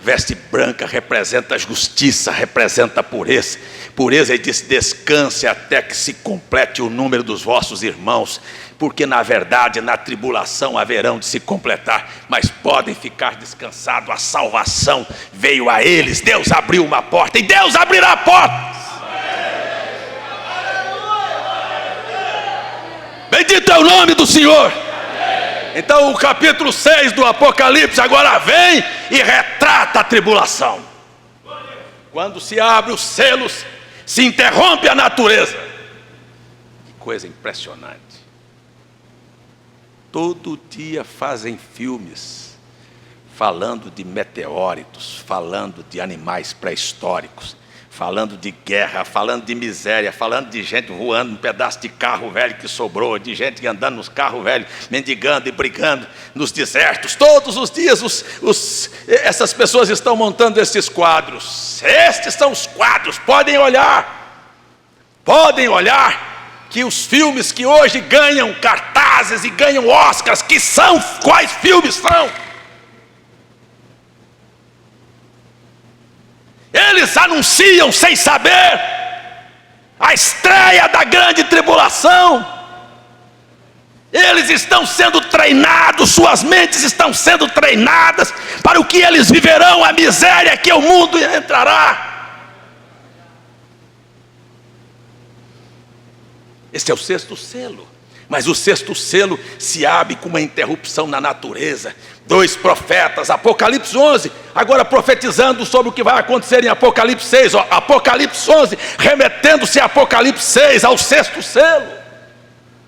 Veste branca representa justiça, representa pureza. Pureza, ele diz: descanse até que se complete o número dos vossos irmãos, porque na verdade na tribulação haverão de se completar, mas podem ficar descansados, a salvação veio a eles. Deus abriu uma porta e Deus abrirá a porta. Bendito é o nome do Senhor. Então o capítulo 6 do Apocalipse agora vem e retrata a tribulação. Quando se abre os selos, se interrompe a natureza. Que coisa impressionante. Todo dia fazem filmes falando de meteoritos, falando de animais pré-históricos, falando de guerra, falando de miséria, falando de gente voando num pedaço de carro velho que sobrou, de gente andando nos carros velhos, mendigando e brigando nos desertos. Todos os dias essas pessoas estão montando esses quadros. Estes são os quadros, podem olhar que os filmes que hoje ganham cartazes e ganham Oscars, quais filmes são? Eles anunciam sem saber a estreia da grande tribulação. Eles estão sendo treinados, suas mentes estão sendo treinadas para o que eles viverão, a miséria que o mundo entrará. Esse é o sexto selo. Mas o sexto selo se abre com uma interrupção na natureza. 2 profetas, Apocalipse 11, agora profetizando sobre o que vai acontecer em Apocalipse 6. Apocalipse 11, remetendo-se a Apocalipse 6, ao sexto selo.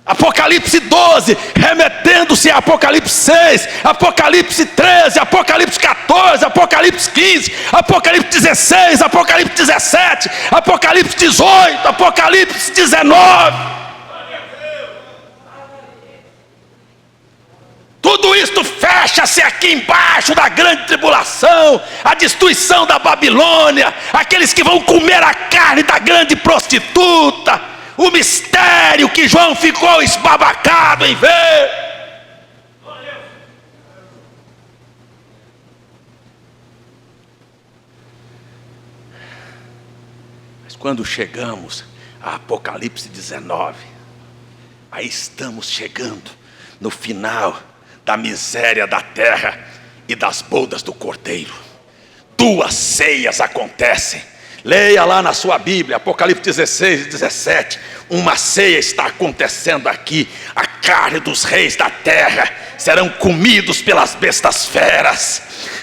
Apocalipse 12, remetendo-se a Apocalipse 6, Apocalipse 13, Apocalipse 14, Apocalipse 15, Apocalipse 16, Apocalipse 17, Apocalipse 18, Apocalipse 19. Tudo isto fecha-se aqui embaixo da grande tribulação, a destruição da Babilônia, aqueles que vão comer a carne da grande prostituta, o mistério que João ficou esbabacado em ver. Mas quando chegamos a Apocalipse 19, aí estamos chegando no final da miséria da terra e das bodas do Cordeiro. 2 ceias acontecem. Leia lá na sua Bíblia, Apocalipse 16 e 17. Uma ceia está acontecendo aqui. A carne dos reis da terra serão comidos pelas bestas feras.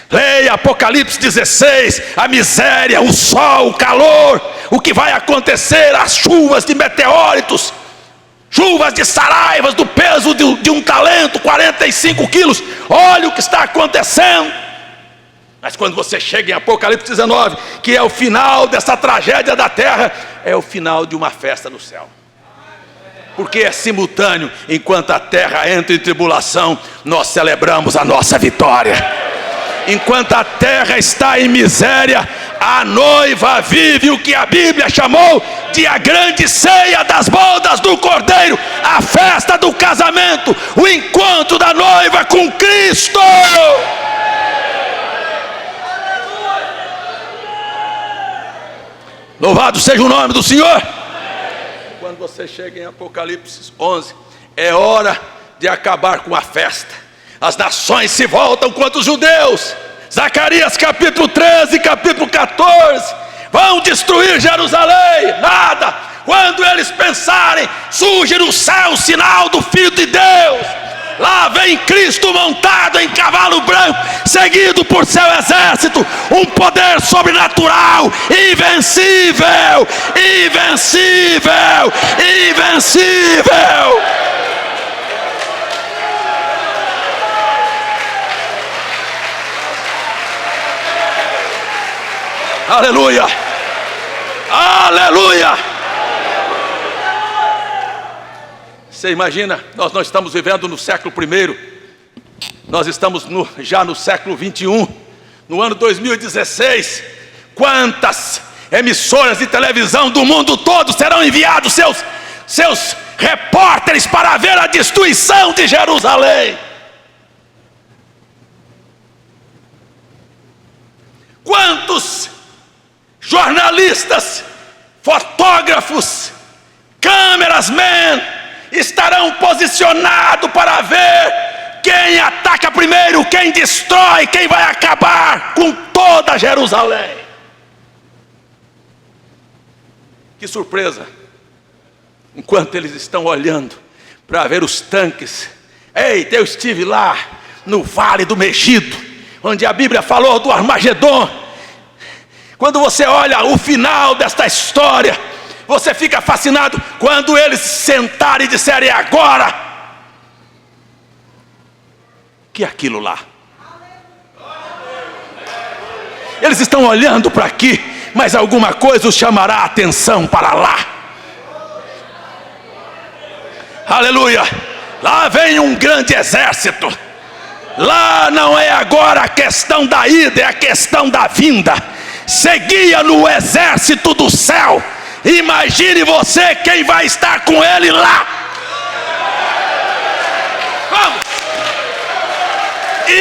Leia Apocalipse 16, a miséria, o sol, o calor, o que vai acontecer, as chuvas de meteoritos, chuvas de saraivas do peso de um talento, 45 quilos. Olha o que está acontecendo. Mas quando você chega em Apocalipse 19, que é o final dessa tragédia da terra, é o final de uma festa no céu. Porque é simultâneo. Enquanto a terra entra em tribulação, nós celebramos a nossa vitória. Enquanto a terra está em miséria, a noiva vive o que a Bíblia chamou de a grande ceia das bodas do Cordeiro, a festa do casamento, o encontro da noiva com Cristo. Louvado seja o nome do Senhor. Quando você chega em Apocalipse 11, é hora de acabar com a festa. As nações se voltam contra os judeus. Zacarias capítulo 13, capítulo 14, vão destruir Jerusalém. Nada. Quando eles pensarem, surge no céu o sinal do Filho de Deus. Lá vem Cristo montado em cavalo branco, seguido por seu exército, um poder sobrenatural, invencível, invencível, invencível. Aleluia, aleluia. Você imagina, nós não estamos vivendo no século I, nós estamos já no século 21, no ano 2016. Quantas emissoras de televisão do mundo todo serão enviados seus repórteres para ver a destruição de Jerusalém? Quantos jornalistas, fotógrafos, cameramen estarão posicionados para ver quem ataca primeiro, quem destrói, quem vai acabar com toda Jerusalém. Que surpresa! Enquanto eles estão olhando para ver os tanques. Eita, eu estive lá no Vale do Megido, onde a Bíblia falou do Armagedon. Quando você olha o final desta história, você fica fascinado. Quando eles sentarem e disserem agora, que é aquilo lá? Eles estão olhando para aqui, mas alguma coisa os chamará a atenção para lá. Aleluia! Lá vem um grande exército. Lá não é agora a questão da ida, é a questão da vinda. Seguia no exército do céu. Imagine você quem vai estar com ele lá. Vamos.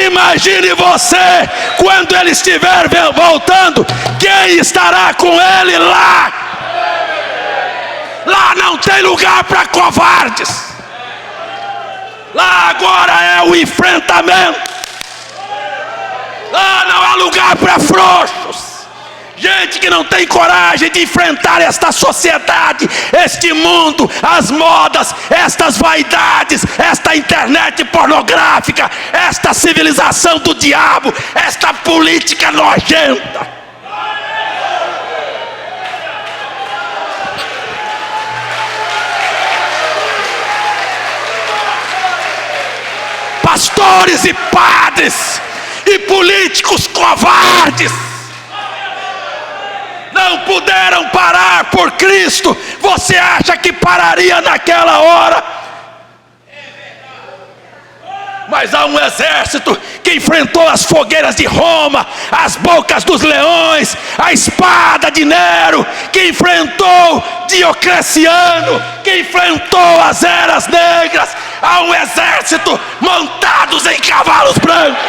Imagine você quando ele estiver voltando, quem estará com ele lá. Lá não tem lugar para covardes. Lá agora é o enfrentamento. Lá não há lugar para frouxos. Gente que não tem coragem de enfrentar esta sociedade, este mundo, as modas, estas vaidades, esta internet pornográfica, esta civilização do diabo, esta política nojenta. Pastores e padres e políticos covardes não puderam parar por Cristo. Você acha que pararia naquela hora? Mas há um exército que enfrentou as fogueiras de Roma, as bocas dos leões, a espada de Nero, que enfrentou Diocleciano, que enfrentou as eras negras. Há um exército montados em cavalos brancos.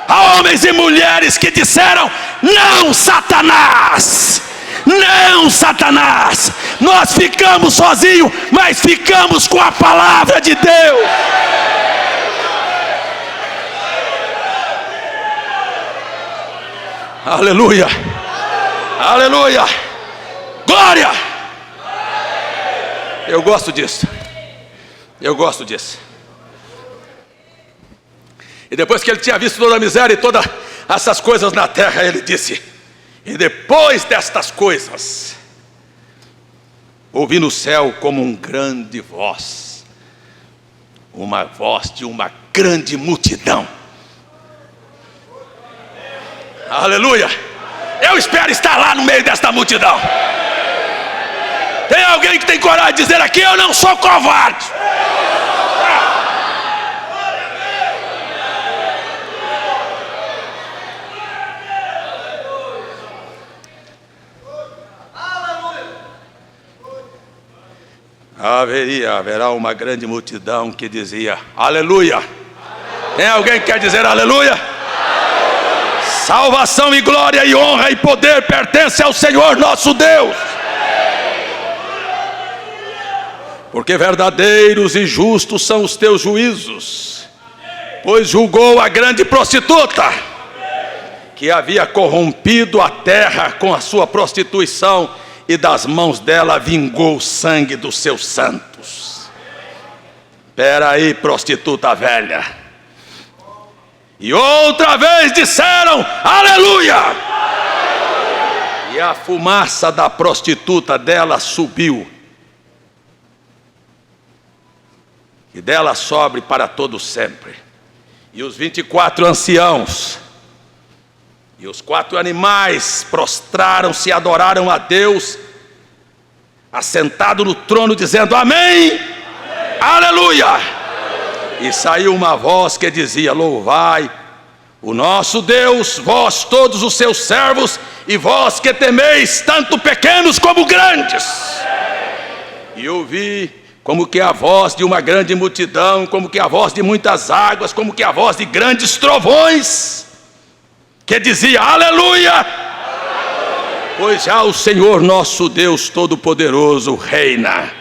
Há homens e mulheres que disseram: não, Satanás, não, Satanás. Nós ficamos sozinhos, mas ficamos com a palavra de Deus. Aleluia, aleluia, glória. Eu gosto disso, eu gosto disso. E depois que ele tinha visto toda a miséria e todas essas coisas na terra, ele disse: e depois destas coisas, ouvi no céu como um grande voz, uma voz de uma grande multidão. Aleluia! Eu espero estar lá no meio desta multidão. Tem alguém que tem coragem de dizer aqui: eu não sou covarde? Haverá uma grande multidão que dizia: aleluia. Tem alguém que quer dizer aleluia? Salvação e glória e honra e poder pertence ao Senhor nosso Deus. Porque verdadeiros e justos são os teus juízos, pois julgou a grande prostituta, que havia corrompido a terra com a sua prostituição, e das mãos dela vingou o sangue dos seus santos. Espera aí, prostituta velha. E outra vez disseram: aleluia! E a fumaça da prostituta dela subiu, e dela sobre para todo sempre. E os 24 anciãos e os 4 animais prostraram-se e adoraram a Deus, assentado no trono, dizendo: amém, aleluia. E saiu uma voz que dizia: louvai o nosso Deus, vós todos os seus servos, e vós que temeis, tanto pequenos como grandes. E ouvi como que a voz de uma grande multidão, como que a voz de muitas águas, como que a voz de grandes trovões, que dizia: aleluia, pois já o Senhor nosso Deus Todo-Poderoso reina.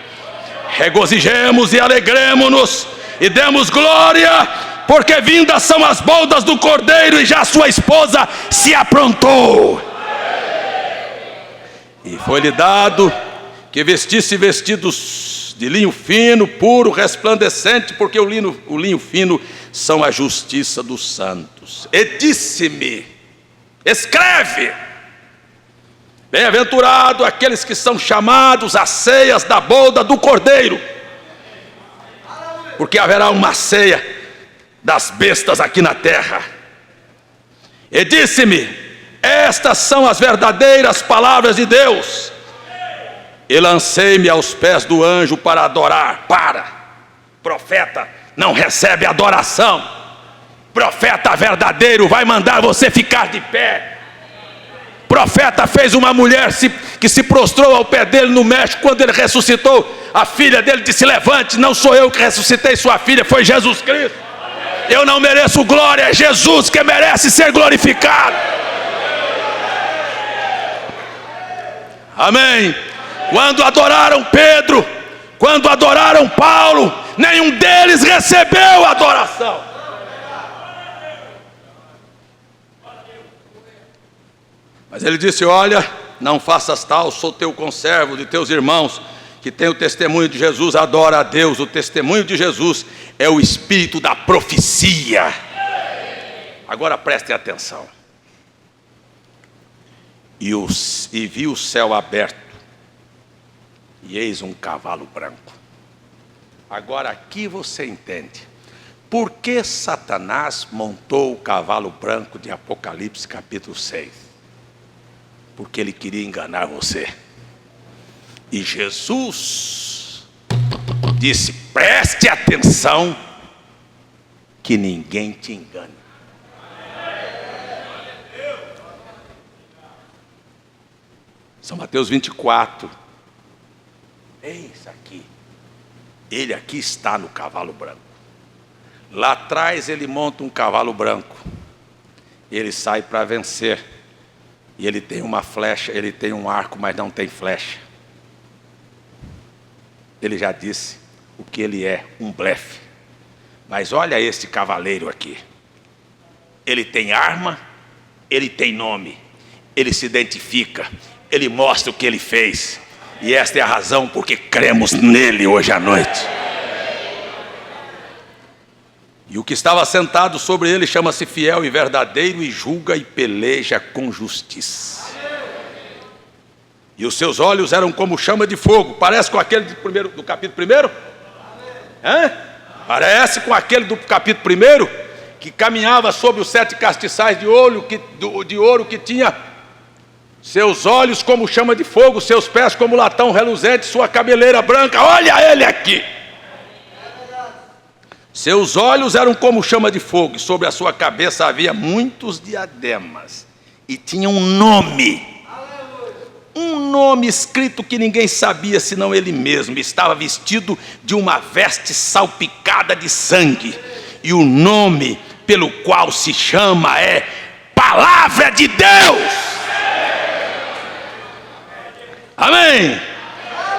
Regozijemos e alegremos-nos e demos glória, porque vindas são as bodas do Cordeiro, e já sua esposa se aprontou. E foi-lhe dado que vestisse vestidos de linho fino, puro, resplandecente, porque o linho fino são a justiça dos santos. E disse-me: escreve: bem-aventurado aqueles que são chamados às ceias da boda do Cordeiro, porque haverá uma ceia das bestas aqui na terra. E disse-me: estas são as verdadeiras palavras de Deus. E lancei-me aos pés do anjo para adorar. Profeta não recebe adoração. Profeta verdadeiro vai mandar você ficar de pé. Profeta fez uma mulher que se prostrou ao pé dele no México. Quando ele ressuscitou a filha dele, disse: levante, não sou eu que ressuscitei sua filha, foi Jesus Cristo. Eu não mereço glória, é Jesus que merece ser glorificado. Amém. Quando adoraram Pedro, quando adoraram Paulo, nenhum deles recebeu adoração. Mas ele disse: olha, não faças tal, sou teu conservo, de teus irmãos que tem o testemunho de Jesus, adora a Deus. O testemunho de Jesus é o espírito da profecia. Agora prestem atenção. E vi o céu aberto, e eis um cavalo branco. Agora aqui você entende por que Satanás montou o cavalo branco de Apocalipse capítulo 6. Porque ele queria enganar você. E Jesus disse: preste atenção, que ninguém te engane. São Mateus 24. Eis aqui, ele aqui está no cavalo branco. Lá atrás ele monta um cavalo branco. Ele sai para vencer. E ele tem uma flecha, ele tem um arco, mas não tem flecha. Ele já disse o que ele é, um blefe. Mas olha esse cavaleiro aqui. Ele tem arma, ele tem nome, ele se identifica, ele mostra o que ele fez. E esta é a razão porque cremos nele hoje à noite. E o que estava sentado sobre ele chama-se fiel e verdadeiro, e julga e peleja com justiça. E os seus olhos eram como chama de fogo. Parece com aquele do capítulo 1? Parece com aquele do capítulo 1, que caminhava sobre os 7 castiçais de ouro que tinha seus olhos como chama de fogo, seus pés como latão reluzente, sua cabeleira branca. Olha ele aqui. Seus olhos eram como chama de fogo, e sobre a sua cabeça havia muitos diademas, e tinha um nome escrito que ninguém sabia senão ele mesmo. Estava vestido de uma veste salpicada de sangue, e o nome pelo qual se chama é Palavra de Deus. Amém.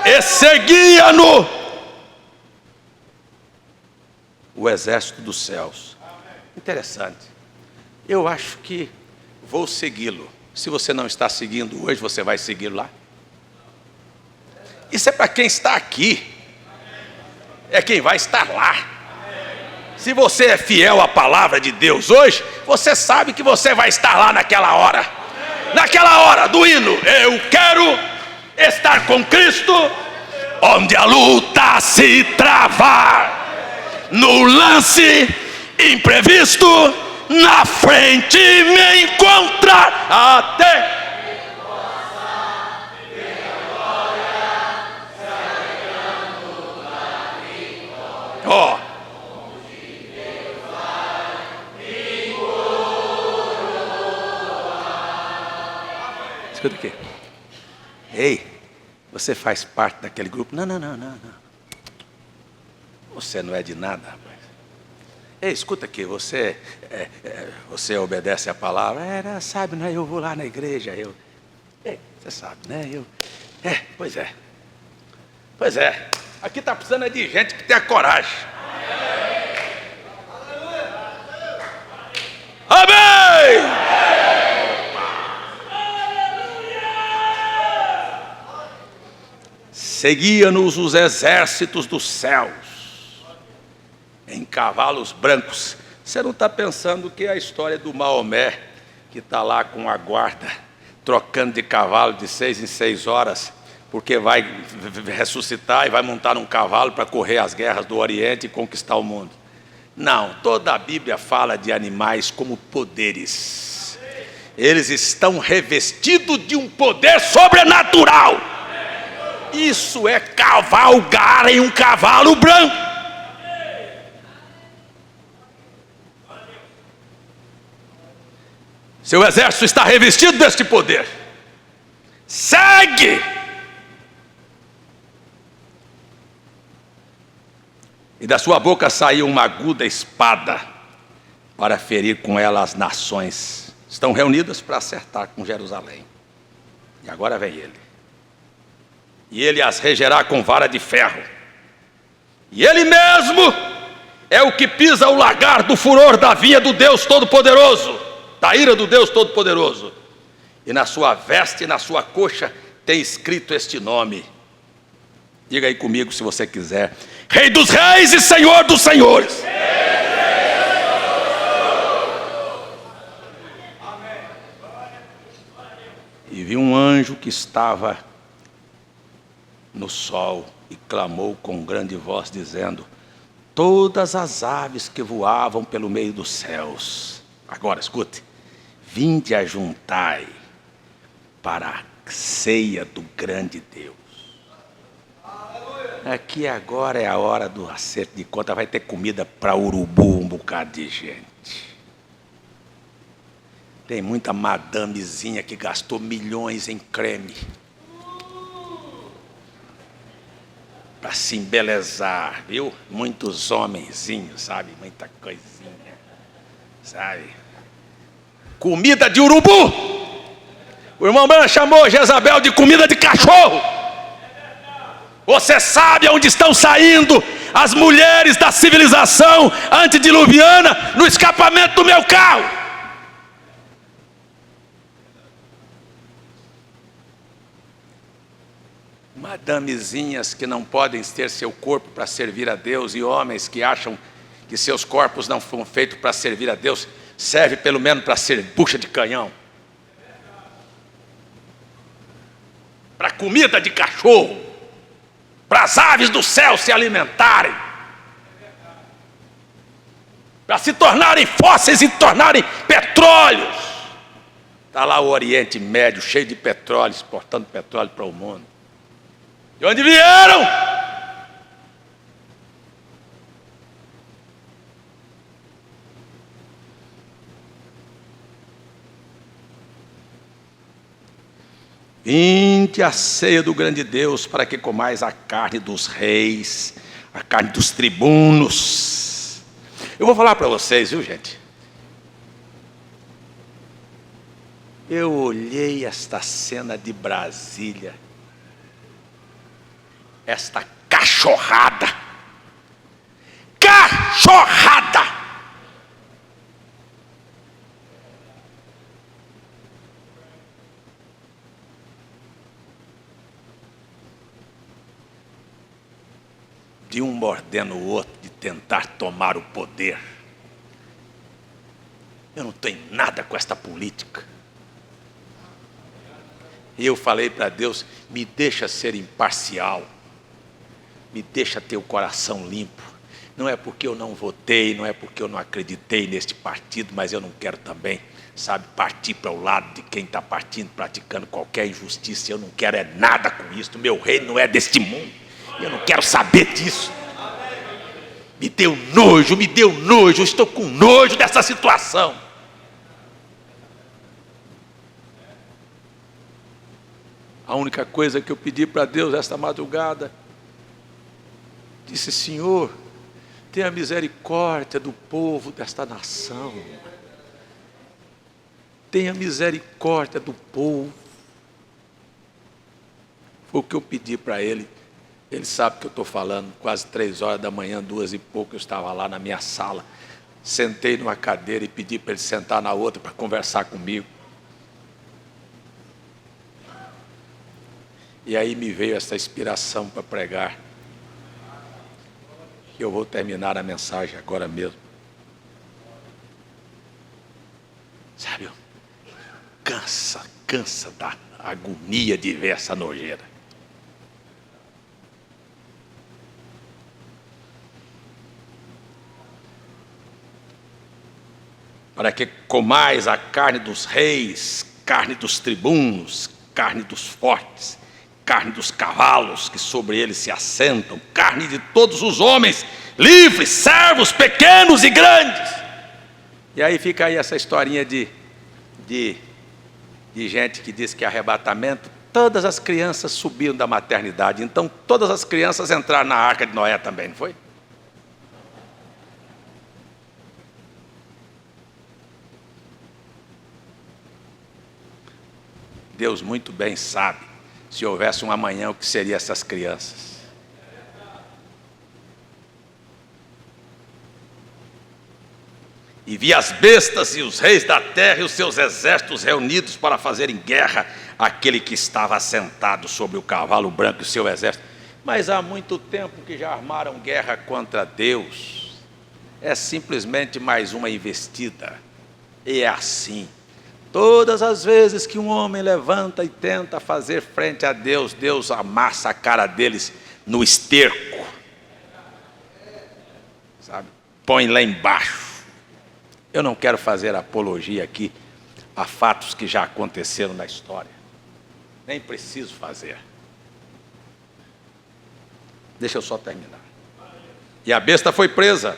E seguia-no o exército dos céus. Interessante. Eu acho que vou segui-lo. Se você não está seguindo hoje, você vai seguir lá. Isso é para quem está aqui. É quem vai estar lá. Se você é fiel à palavra de Deus hoje, você sabe que você vai estar lá naquela hora. Naquela hora do hino. Eu quero estar com Cristo, onde a luta se travar. No lance imprevisto, na frente me encontrar, até que possa ver a glória se alegrando na vitória. Ó, onde Deus vai me coroar. Escuta aqui. Ei, você faz parte daquele grupo? Não. Você não é de nada, rapaz. Ei, escuta aqui, você obedece a palavra? Sabe, né? Eu vou lá na igreja, você sabe, né? Pois é. Aqui está precisando de gente que tenha coragem. Amém! Seguia-nos os exércitos dos céus em cavalos brancos. Você não está pensando que é a história do Maomé, que está lá com a guarda, trocando de cavalo de 6 em 6 horas, porque vai ressuscitar e vai montar um cavalo para correr as guerras do Oriente e conquistar o mundo. Não, toda a Bíblia fala de animais como poderes. Eles estão revestidos de um poder sobrenatural. Isso é cavalgar em um cavalo branco. Seu exército está revestido deste poder. Segue! E da sua boca saiu uma aguda espada para ferir com ela as nações. Estão reunidas para acertar com Jerusalém. E agora vem ele. E ele as regerá com vara de ferro. E ele mesmo é o que pisa o lagar do furor da vinha do Deus Todo-Poderoso, da ira do Deus Todo-Poderoso. E na sua veste e na sua coxa tem escrito este nome. Diga aí comigo se você quiser: Rei dos Reis e Senhor dos Senhores. E vi um anjo que estava no sol e clamou com grande voz, dizendo: todas as aves que voavam pelo meio dos céus, agora escute, vinde ajuntai para a ceia do grande Deus. Aqui agora é a hora do acerto de conta. Vai ter comida para urubu, um bocado de gente. Tem muita madamezinha que gastou milhões em creme para se embelezar, viu? Muitos homenzinhos, sabe? Muita coisinha, sabe? Comida de urubu. O irmão Branham chamou Jezabel de comida de cachorro. Você sabe onde estão saindo as mulheres da civilização antediluviana? No escapamento do meu carro. Madamezinhas que não podem ter seu corpo para servir a Deus, e homens que acham que seus corpos não foram feitos para servir a Deus, serve pelo menos para ser bucha de canhão, para comida de cachorro, para as aves do céu se alimentarem, para se tornarem fósseis e tornarem petróleos. Está lá o Oriente Médio cheio de petróleo, exportando petróleo para o mundo. De onde vieram? Vinde à ceia do grande Deus, para que comais a carne dos reis, a carne dos tribunos. Eu vou falar para vocês, viu, gente? Eu olhei esta cena de Brasília, esta cachorrada, de um mordendo o outro, de tentar tomar o poder. Eu não tenho nada com esta política. E eu falei para Deus, me deixa ser imparcial, me deixa ter o coração limpo. Não é porque eu não votei, não é porque eu não acreditei neste partido, mas eu não quero também, sabe, partir para o lado de quem está partindo, praticando qualquer injustiça. Eu não quero é nada com isso, meu reino não é deste mundo. Eu não quero saber disso. Me deu nojo, eu estou com nojo dessa situação. A única coisa que eu pedi para Deus esta madrugada, disse: Senhor, tenha misericórdia do povo desta nação. Tenha misericórdia do povo. Foi o que eu pedi para Ele. Ele sabe que eu estou falando, quase 3 horas da manhã, 2 e pouco, eu estava lá na minha sala. Sentei numa cadeira e pedi para ele sentar na outra para conversar comigo. E aí me veio essa inspiração para pregar. E eu vou terminar a mensagem agora mesmo. Sabe, cansa da agonia de ver essa nojeira. Para que comais a carne dos reis, carne dos tribunos, carne dos fortes, carne dos cavalos que sobre eles se assentam, carne de todos os homens, livres, servos, pequenos e grandes. E aí fica aí essa historinha de gente que diz que arrebatamento, todas as crianças subiram da maternidade, então todas as crianças entraram na arca de Noé também, não foi? Deus muito bem sabe, se houvesse um amanhã, o que seriam essas crianças. E vi as bestas e os reis da terra e os seus exércitos reunidos para fazerem guerra àquele que estava assentado sobre o cavalo branco e o seu exército. Mas há muito tempo que já armaram guerra contra Deus. É simplesmente mais uma investida. E é assim. Todas as vezes que um homem levanta e tenta fazer frente a Deus, Deus amassa a cara deles no esterco, sabe? Põe lá embaixo. Eu não quero fazer apologia aqui a fatos que já aconteceram na história, nem preciso fazer. Deixa eu só terminar. E a besta foi presa.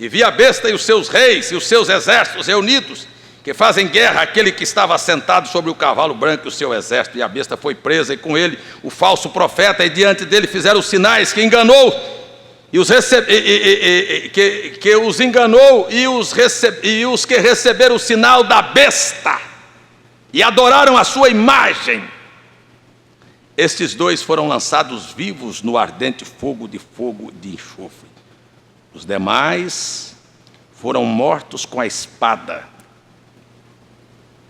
E vi a besta e os seus reis e os seus exércitos reunidos, que fazem guerra àquele que estava assentado sobre o cavalo branco e o seu exército. E a besta foi presa, e com ele o falso profeta, e diante dele fizeram os sinais que enganou, e os enganou, e os que receberam o sinal da besta, e adoraram a sua imagem. Estes 2 foram lançados vivos no ardente fogo de enxofre. Os demais foram mortos com a espada.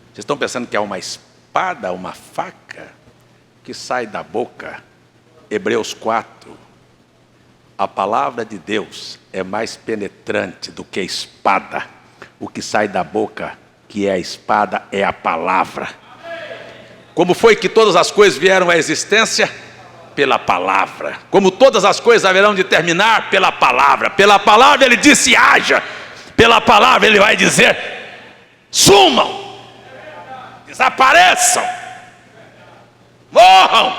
Vocês estão pensando que é uma espada, uma faca que sai da boca? Hebreus 4. A palavra de Deus é mais penetrante do que a espada. O que sai da boca, que é a espada, é a palavra. Como foi que todas as coisas vieram à existência? Pela palavra. Como todas as coisas haverão de terminar? Pela palavra. Pela palavra ele disse haja. Pela palavra ele vai dizer sumam, desapareçam, morram.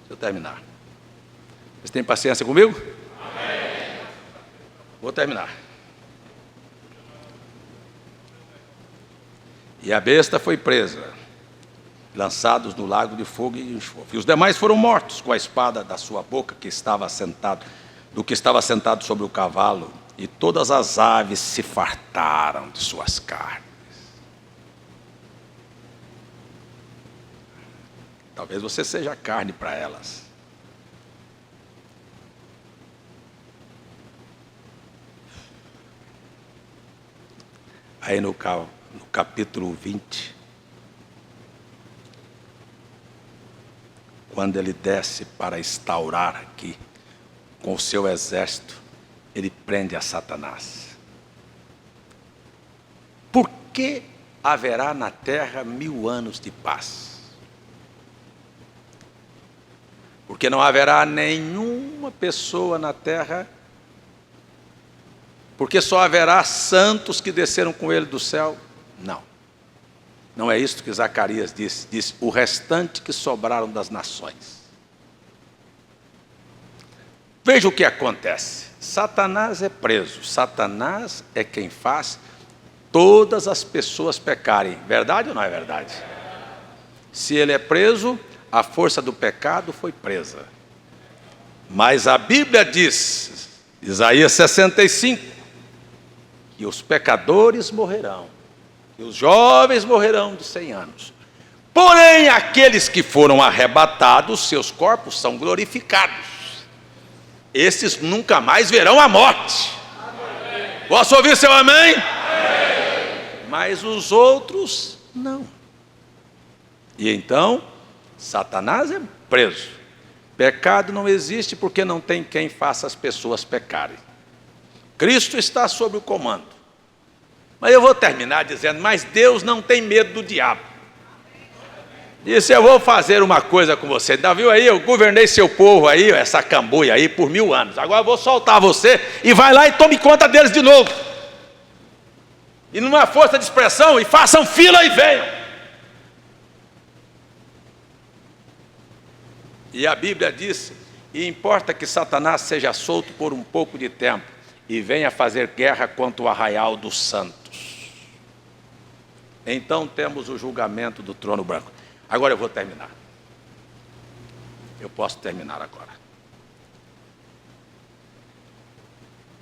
Deixa eu terminar. Vocês têm paciência comigo? Amém. Vou terminar. E a besta foi presa, lançados no lago de fogo e enxofre. E os demais foram mortos com a espada da sua boca, que estava sentado sobre o cavalo, e todas as aves se fartaram de suas carnes. Talvez você seja carne para elas. Aí no capítulo 20, quando ele desce para instaurar aqui, com o seu exército, ele prende a Satanás. Por que haverá na terra 1000 anos de paz? Porque não haverá nenhuma pessoa na terra. Porque só haverá santos que desceram com ele do céu? Não. Não é isso que Zacarias disse. Diz o restante que sobraram das nações. Veja o que acontece. Satanás é preso. Satanás é quem faz todas as pessoas pecarem. Verdade ou não é verdade? Se ele é preso, a força do pecado foi presa. Mas a Bíblia diz, Isaías 65, que os pecadores morrerão, que os jovens morrerão de 100 anos. Porém, aqueles que foram arrebatados, seus corpos são glorificados. Esses nunca mais verão a morte. Amém. Posso ouvir seu amém? Amém? Mas os outros não. E então, Satanás é preso. Pecado não existe porque não tem quem faça as pessoas pecarem. Cristo está sob o comando. Mas eu vou terminar dizendo, mas Deus não tem medo do diabo. Disse, eu vou fazer uma coisa com você. Ainda viu aí, eu governei seu povo aí, essa cambuia aí, por 1000 anos. Agora eu vou soltar você e vai lá e tome conta deles de novo. E numa força de expressão, e façam fila e venham. E a Bíblia disse, e importa que Satanás seja solto por um pouco de tempo, e venha fazer guerra contra o arraial dos santos. Então temos o julgamento do trono branco. Agora eu vou terminar. Eu posso terminar agora.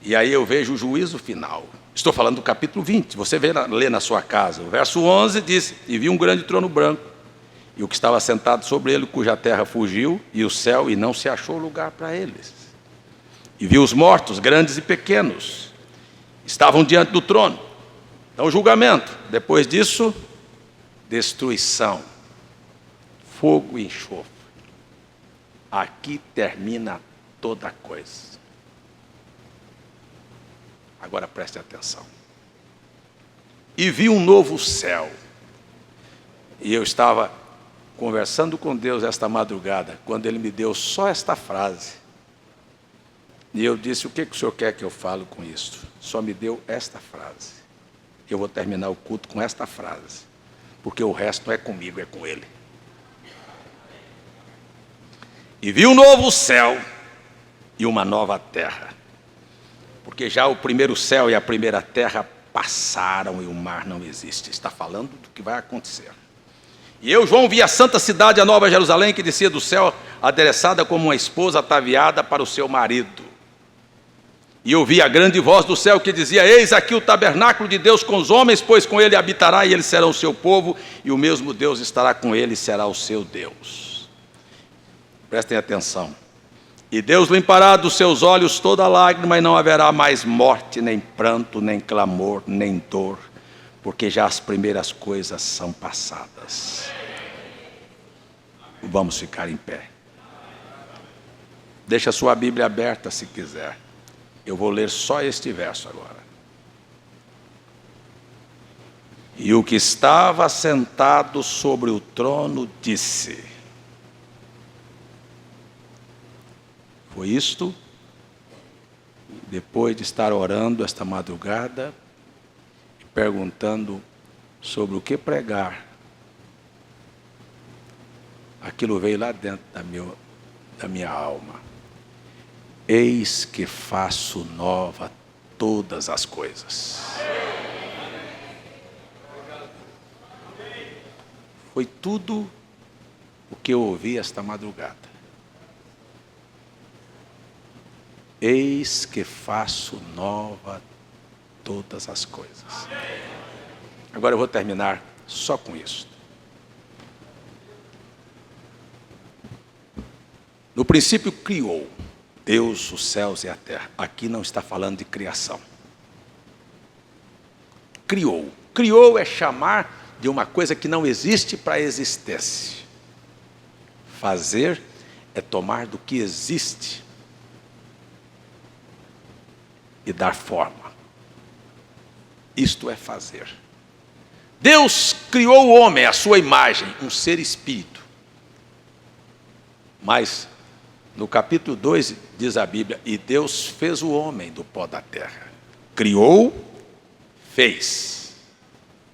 E aí eu vejo o juízo final. Estou falando do capítulo 20. Você lê na sua casa. O verso 11 diz, e vi um grande trono branco, e o que estava sentado sobre ele, cuja terra fugiu, e o céu, e não se achou lugar para eles. E vi os mortos, grandes e pequenos, estavam diante do trono. Então, julgamento. Depois disso, destruição, fogo e enxofre. Aqui termina toda coisa. Agora preste atenção. E vi um novo céu. E eu estava conversando com Deus esta madrugada, quando Ele me deu só esta frase. E eu disse, o que o senhor quer que eu fale com isso? Só me deu esta frase. Eu vou terminar o culto com esta frase. Porque o resto não é comigo, é com Ele. E vi um novo céu e uma nova terra. Porque já o primeiro céu e a primeira terra passaram e o mar não existe. Está falando do que vai acontecer. E eu, João, vi a santa cidade, a nova Jerusalém, que descia do céu, adereçada como uma esposa ataviada para o seu marido. E ouvi a grande voz do céu que dizia, eis aqui o tabernáculo de Deus com os homens, pois com ele habitará e eles serão o seu povo, e o mesmo Deus estará com ele e será o seu Deus. Prestem atenção. E Deus limpará dos seus olhos toda lágrima, e não haverá mais morte, nem pranto, nem clamor, nem dor, porque já as primeiras coisas são passadas. Vamos ficar em pé. Deixa a sua Bíblia aberta se quiser. Eu vou ler só este verso agora. E o que estava sentado sobre o trono disse. Foi isto, depois de estar orando esta madrugada, e perguntando sobre o que pregar, aquilo veio lá dentro da minha alma. Eis que faço nova todas as coisas. Foi tudo o que eu ouvi esta madrugada. Eis que faço nova todas as coisas. Agora eu vou terminar só com isso. No princípio criou Deus os céus e a terra. Aqui não está falando de criação. Criou. Criou é chamar de uma coisa que não existe para a existência. Fazer é tomar do que existe e dar forma. Isto é fazer. Deus criou o homem à sua imagem, um ser espírito. Mas no capítulo 2 diz a Bíblia, e Deus fez o homem do pó da terra. Criou, fez.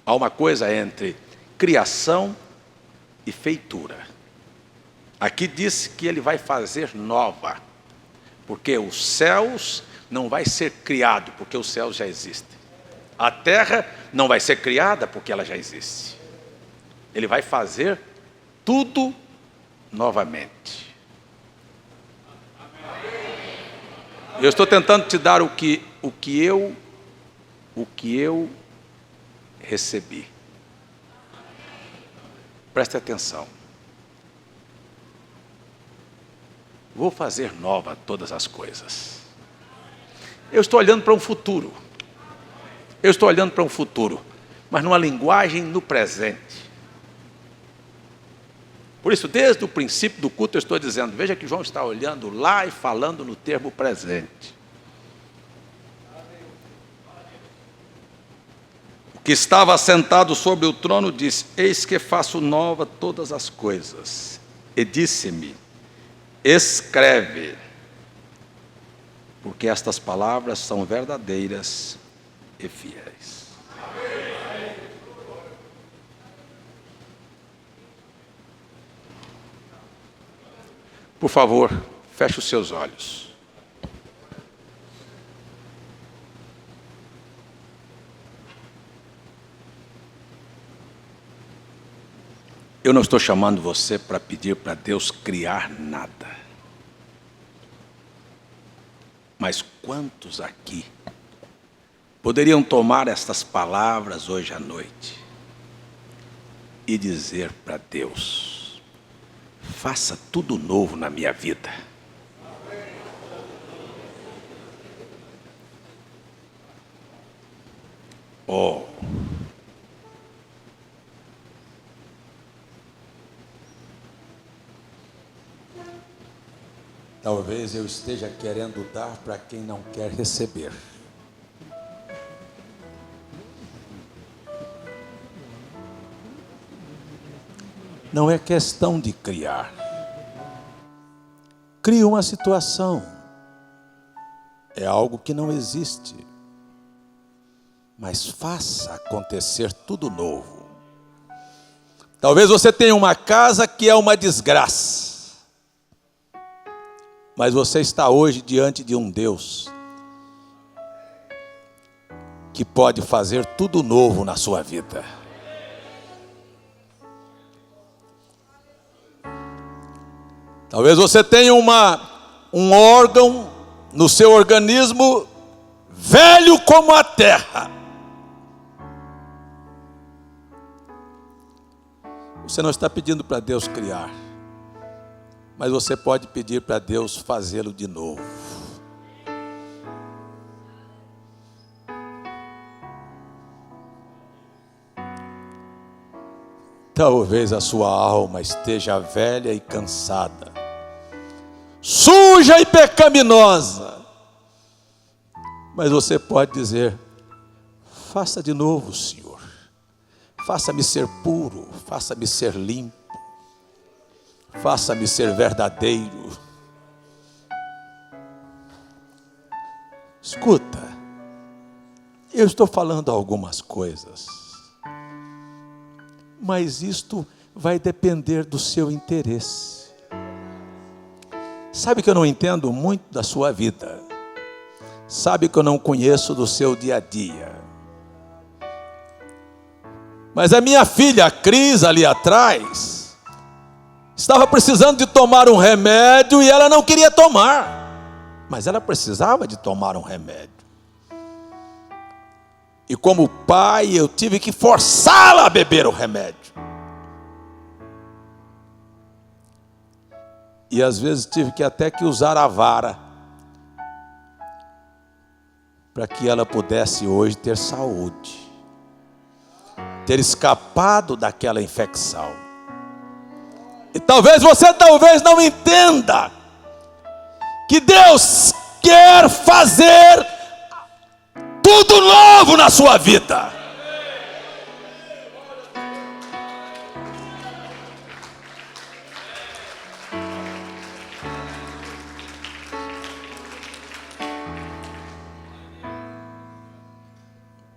Há uma coisa entre criação e feitura. Aqui diz que ele vai fazer nova, porque os céus não vai ser criado, porque os céus já existem. A terra não vai ser criada, porque ela já existe. Ele vai fazer tudo novamente. Eu estou tentando te dar o que eu recebi. Preste atenção. Vou fazer nova todas as coisas. Eu estou olhando para um futuro. Eu estou olhando para um futuro, mas numa linguagem no presente. Por isso, desde o princípio do culto, eu estou dizendo, veja que João está olhando lá e falando no termo presente. Que estava sentado sobre o trono disse, eis que faço nova todas as coisas. E disse-me, escreve, porque estas palavras são verdadeiras e fiéis. Por favor, feche os seus olhos. Eu não estou chamando você para pedir para Deus criar nada. Mas quantos aqui poderiam tomar estas palavras hoje à noite e dizer para Deus, faça tudo novo na minha vida. Oh, talvez eu esteja querendo dar para quem não quer receber. Não é questão de criar. Cria uma situação. É algo que não existe. Mas faça acontecer tudo novo. Talvez você tenha uma casa que é uma desgraça. Mas você está hoje diante de um Deus que pode fazer tudo novo na sua vida. Talvez você tenha um órgão no seu organismo velho como a terra. Você não está pedindo para Deus criar, mas você pode pedir para Deus fazê-lo de novo. Talvez a sua alma esteja velha e cansada, suja e pecaminosa, mas você pode dizer, faça de novo, Senhor, Faça-me ser puro, faça-me ser limpo, faça-me ser verdadeiro. Escuta, eu estou falando algumas coisas, mas isto vai depender do seu interesse. Sabe que eu não entendo muito da sua vida, sabe que eu não conheço do seu dia a dia, mas a minha filha, a Cris, ali atrás, estava precisando de tomar um remédio e ela não queria tomar. Mas ela precisava de tomar um remédio. E como pai, eu tive que forçá-la a beber o remédio. E às vezes tive que até que usar a vara para que ela pudesse hoje ter saúde, ter escapado daquela infecção. E talvez você não entenda que Deus quer fazer tudo novo na sua vida.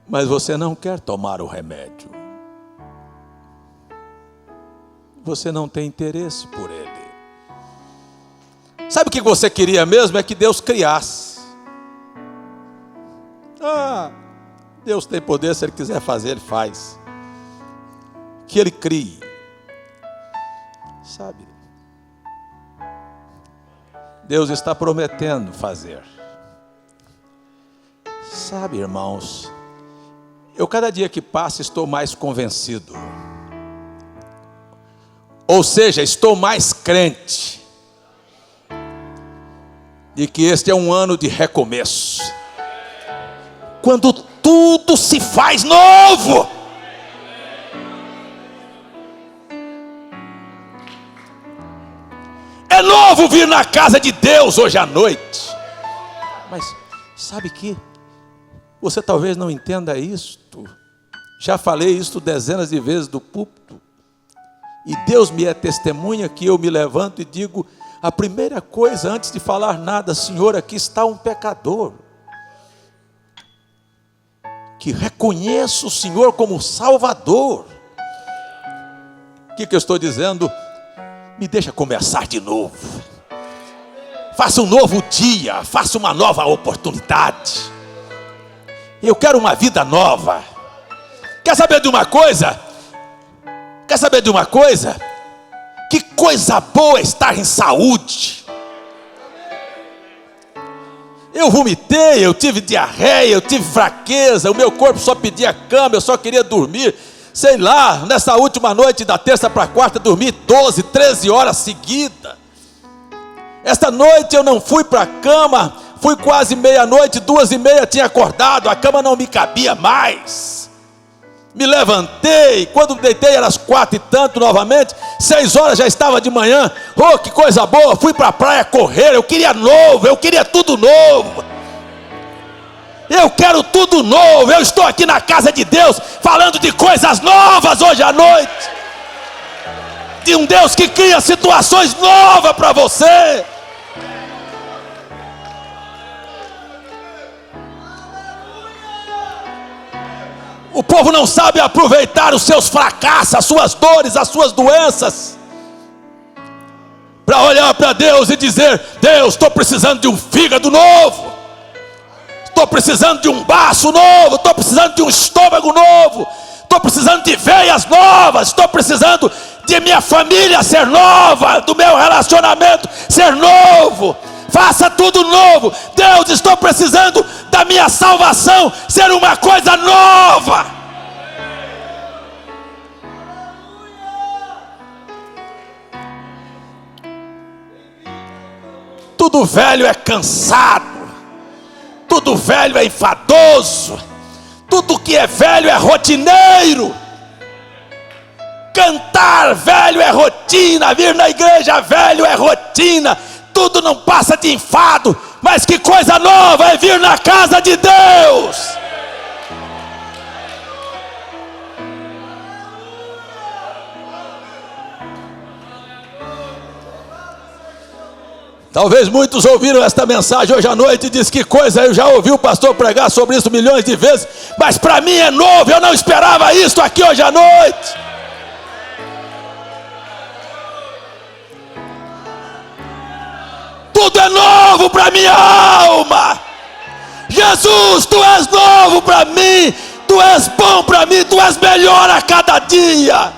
Mas você não quer tomar o remédio. Você não tem interesse por ele. Sabe o que você queria mesmo? É que Deus criasse. Deus tem poder, se Ele quiser fazer, Ele faz. Que Ele crie. Sabe? Deus está prometendo fazer. Sabe, irmãos, eu cada dia que passa estou mais convencido. Ou seja, estou mais crente de que este é um ano de recomeço, quando tudo se faz novo. É novo vir na casa de Deus hoje à noite. Mas sabe que você talvez não entenda isto. Já falei isto dezenas de vezes do púlpito, e Deus me é testemunha que eu me levanto e digo: a primeira coisa, antes de falar nada, Senhor, aqui está um pecador, que reconheço o Senhor como Salvador. O que eu estou dizendo? Me deixa começar de novo. Faça um novo dia, faça uma nova oportunidade. Eu quero uma vida nova. Quer saber de uma coisa? Quer saber de uma coisa? Que coisa boa estar em saúde. Eu vomitei, eu tive diarreia, eu tive fraqueza, o meu corpo só pedia cama, eu só queria dormir. Sei lá, nessa última noite da terça para quarta, dormi 12, 13 horas seguidas. Esta noite eu não fui para a cama, fui quase meia-noite, 2h30 tinha acordado, a cama não me cabia mais. Me levantei, quando deitei era as 4 e tanto novamente, 6 horas já estava de manhã. Oh, que coisa boa, fui para a praia correr, eu queria novo, eu queria tudo novo. Eu quero tudo novo, eu estou aqui na casa de Deus, falando de coisas novas hoje à noite. De um Deus que cria situações novas para você. O povo não sabe aproveitar os seus fracassos, as suas dores, as suas doenças, para olhar para Deus e dizer: Deus, estou precisando de um fígado novo, estou precisando de um baço novo, estou precisando de um estômago novo, estou precisando de veias novas, estou precisando de minha família ser nova, do meu relacionamento ser novo. Faça tudo novo. Deus, estou precisando da minha salvação ser uma coisa nova. Tudo velho é cansado, tudo velho é enfadoso, tudo que é velho é rotineiro. Cantar velho é rotina, vir na igreja velho é rotina. Tudo não passa de enfado, mas que coisa nova é vir na casa de Deus. Talvez muitos ouviram esta mensagem hoje à noite e diz que coisa, eu já ouvi o pastor pregar sobre isso milhões de vezes, mas para mim é novo, eu não esperava isso aqui hoje à noite. Tudo é novo para minha alma. Jesus, tu és novo para mim, tu és bom para mim, tu és melhor a cada dia.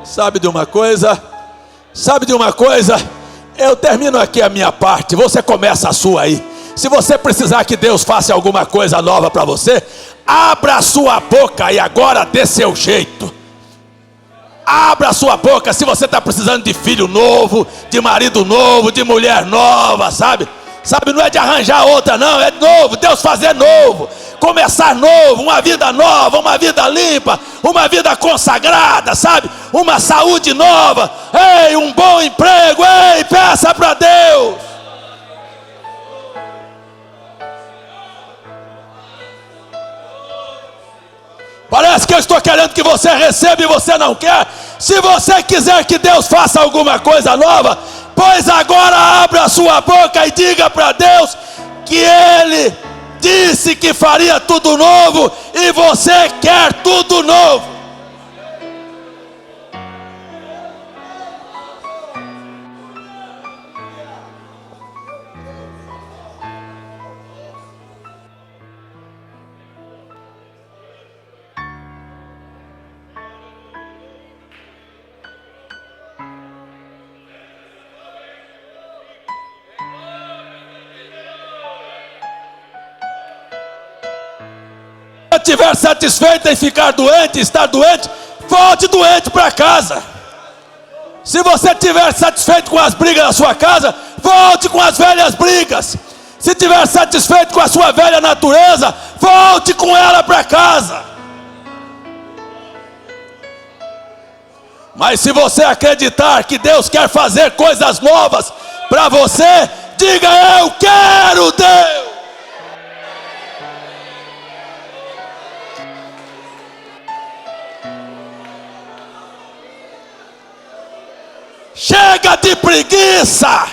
Sabe de uma coisa? Eu termino aqui a minha parte, você começa a sua aí. Se você precisar que Deus faça alguma coisa nova para você, abra a sua boca e agora dê seu jeito. Abra a sua boca se você está precisando de filho novo, de marido novo, de mulher nova, sabe? Sabe, não é de arranjar outra não, é novo, Deus fazer novo, começar novo, uma vida nova, uma vida limpa, uma vida consagrada, sabe? Uma saúde nova, ei, um bom emprego, ei, peça para Deus. Parece que eu estou querendo que você receba e você não quer. Se você quiser que Deus faça alguma coisa nova, pois agora abra a sua boca e diga para Deus que Ele disse que faria tudo novo e você quer tudo novo. Se estiver satisfeito em ficar doente, estar doente, volte doente para casa. Se você estiver satisfeito com as brigas da sua casa, volte com as velhas brigas. Se estiver satisfeito com a sua velha natureza, volte com ela para casa. Mas se você acreditar que Deus quer fazer coisas novas para você, diga: eu quero, Deus. Chega de preguiça.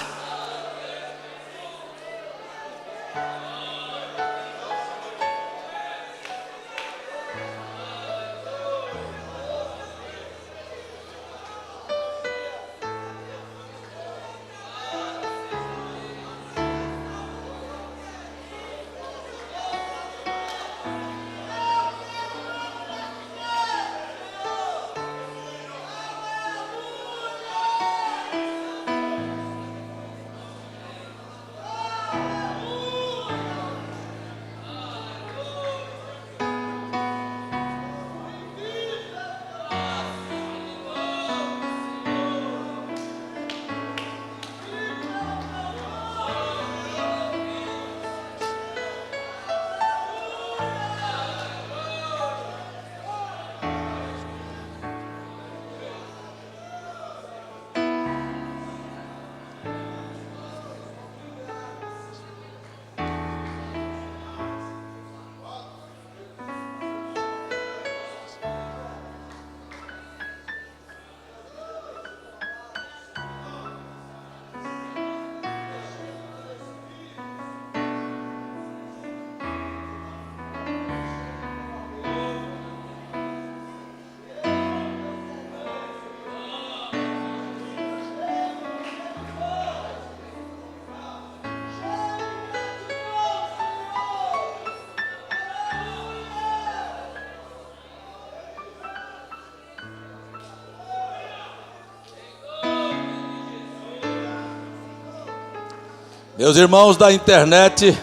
Meus irmãos da internet,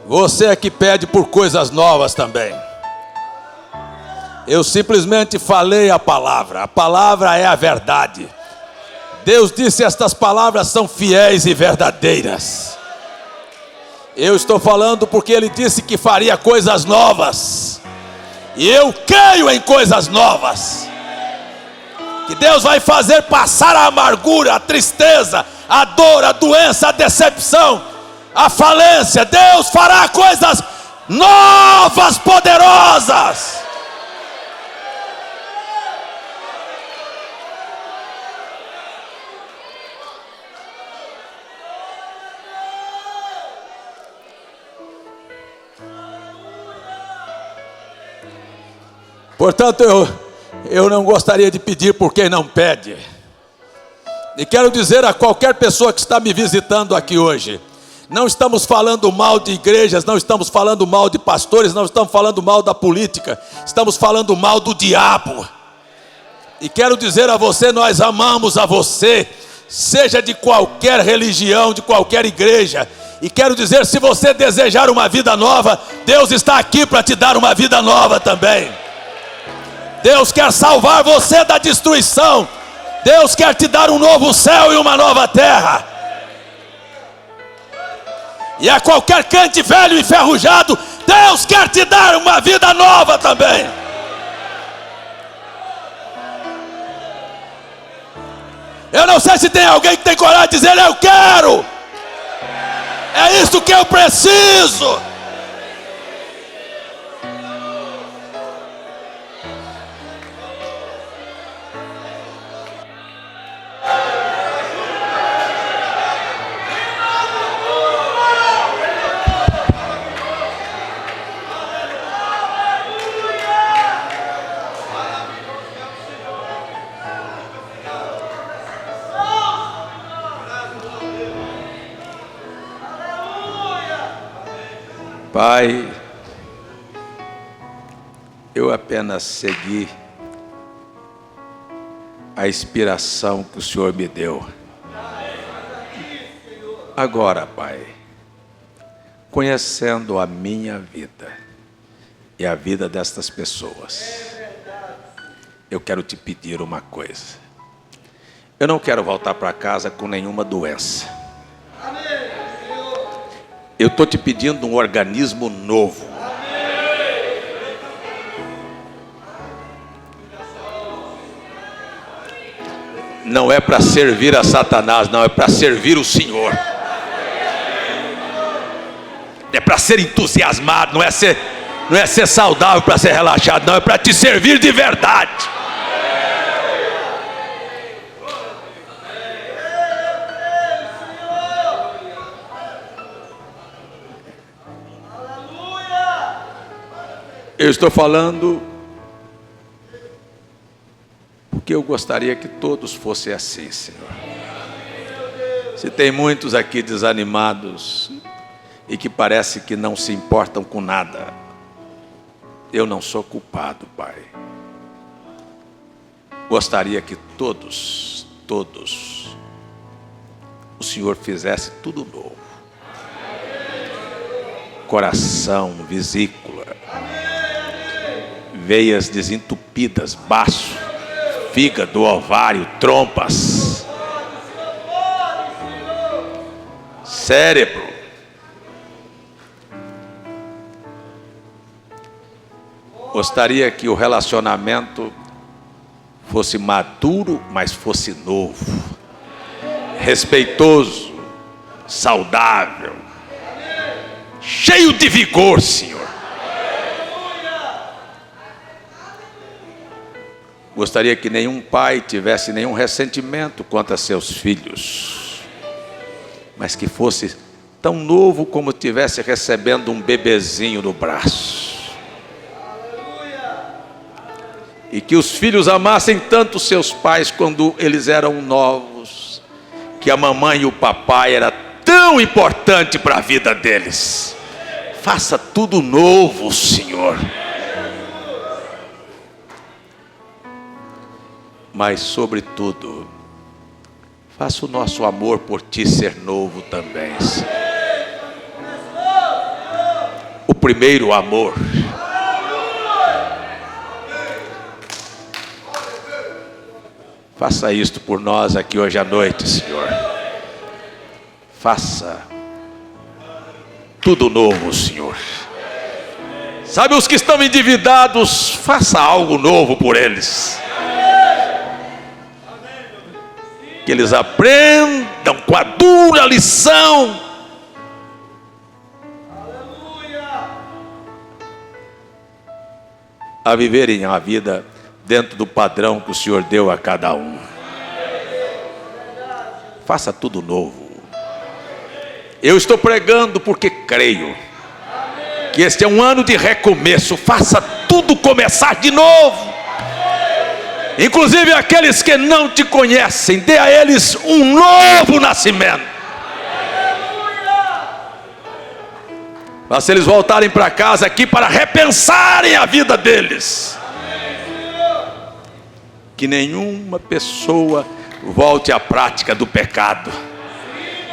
você é que pede por coisas novas também. Eu simplesmente falei a palavra é a verdade. Deus disse: estas palavras são fiéis e verdadeiras. Eu estou falando porque Ele disse que faria coisas novas, e eu creio em coisas novas. Que Deus vai fazer passar a amargura, a tristeza, a dor, a doença, a decepção, a falência. Deus fará coisas novas, poderosas. Portanto, eu não gostaria de pedir por quem não pede. E quero dizer a qualquer pessoa que está me visitando aqui hoje: não estamos falando mal de igrejas, não estamos falando mal de pastores, não estamos falando mal da política, estamos falando mal do diabo. E quero dizer a você: nós amamos a você, seja de qualquer religião, de qualquer igreja. E quero dizer, se você desejar uma vida nova, Deus está aqui para te dar uma vida nova também. Deus quer salvar você da destruição. Deus quer te dar um novo céu e uma nova terra. E a qualquer crente velho e enferrujado, Deus quer te dar uma vida nova também. Eu não sei se tem alguém que tem coragem de dizer: eu quero, é isso que eu preciso. Pai, eu apenas segui a inspiração que o Senhor me deu. Agora, Pai, conhecendo a minha vida e a vida destas pessoas, eu quero te pedir uma coisa. Eu não quero voltar para casa com nenhuma doença. Eu estou te pedindo um organismo novo. Não é para servir a Satanás, não, é para servir o Senhor. É para ser entusiasmado, não é ser saudável para ser relaxado, não, é para te servir de verdade. Eu estou falando porque eu gostaria que todos fossem assim, Senhor. Se tem muitos aqui desanimados e que parece que não se importam com nada, eu não sou culpado, Pai. Gostaria que todos, o Senhor fizesse tudo novo. Coração, vesícula, veias desentupidas, baço, fígado, ovário, trompas, cérebro. Gostaria que o relacionamento fosse maduro, mas fosse novo, respeitoso, saudável, cheio de vigor, Senhor. Gostaria que nenhum pai tivesse nenhum ressentimento contra seus filhos, mas que fosse tão novo como estivesse recebendo um bebezinho no braço. E que os filhos amassem tanto seus pais quando eles eram novos, que a mamãe e o papai era tão importante para a vida deles. Faça tudo novo, Senhor. Mas, sobretudo, faça o nosso amor por Ti ser novo também, Senhor. O primeiro amor. Faça isto por nós aqui hoje à noite, Senhor. Faça tudo novo, Senhor. Sabe, os que estão endividados, faça algo novo por eles. Que eles aprendam com a dura lição a viverem a vida dentro do padrão que o Senhor deu a cada um. Faça tudo novo. Eu estou pregando porque creio que este é um ano de recomeço. Faça tudo começar de novo. Inclusive aqueles que não te conhecem, dê a eles um novo nascimento. Mas se eles voltarem para casa aqui para repensarem a vida deles, que nenhuma pessoa volte à prática do pecado,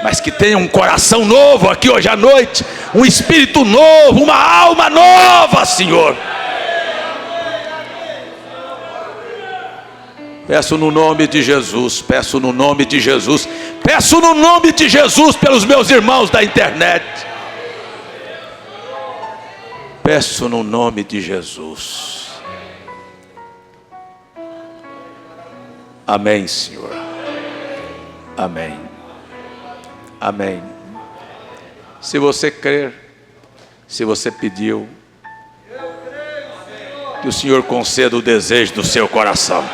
mas que tenha um coração novo aqui hoje à noite, um espírito novo, uma alma nova, Senhor. Peço no nome de Jesus, peço no nome de Jesus, peço no nome de Jesus pelos meus irmãos da internet. Peço no nome de Jesus. Amém, Senhor. Amém. Amém. Se você crer, se você pediu, que o Senhor conceda o desejo do seu coração.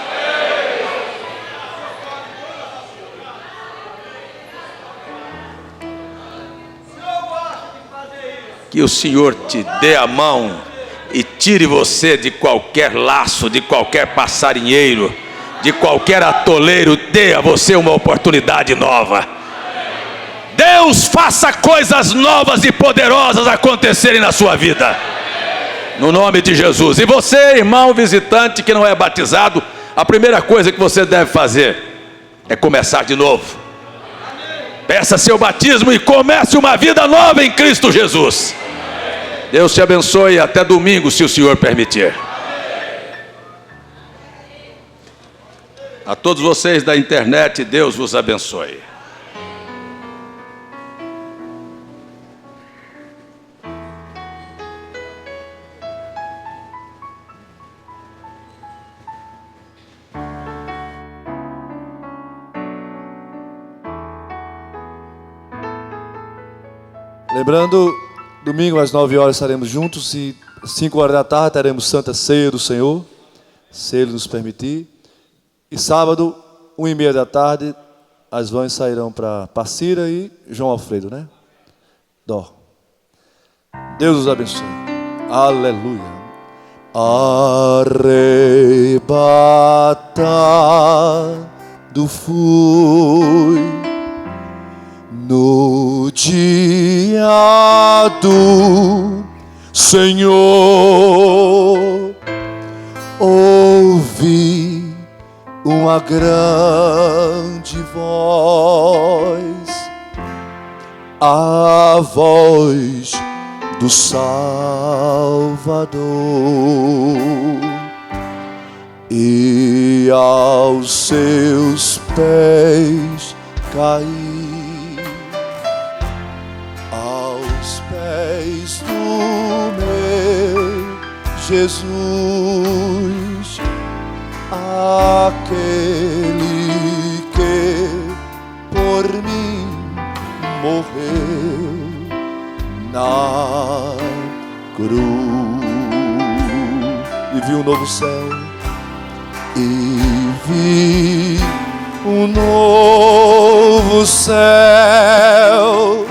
Que o Senhor te dê a mão e tire você de qualquer laço, de qualquer passarinheiro, de qualquer atoleiro. Dê a você uma oportunidade nova. Deus faça coisas novas e poderosas acontecerem na sua vida, no nome de Jesus. E você, irmão visitante que não é batizado, a primeira coisa que você deve fazer é começar de novo. Peça seu batismo e comece uma vida nova em Cristo Jesus. Deus te abençoe, até domingo, se o Senhor permitir. A todos vocês da internet, Deus vos abençoe. Lembrando, domingo às 9 horas estaremos juntos e às 5 horas da tarde teremos Santa Ceia do Senhor, se Ele nos permitir. E sábado, 1h30 da tarde, as vans sairão para Passira e João Alfredo, né? Dó. Deus os abençoe. Aleluia. Arrebatado fui no dia do Senhor, ouvi uma grande voz, a voz do Salvador, e aos seus pés caí. Do meu Jesus, aquele que por mim morreu na cruz, e vi um novo céu, e vi um novo céu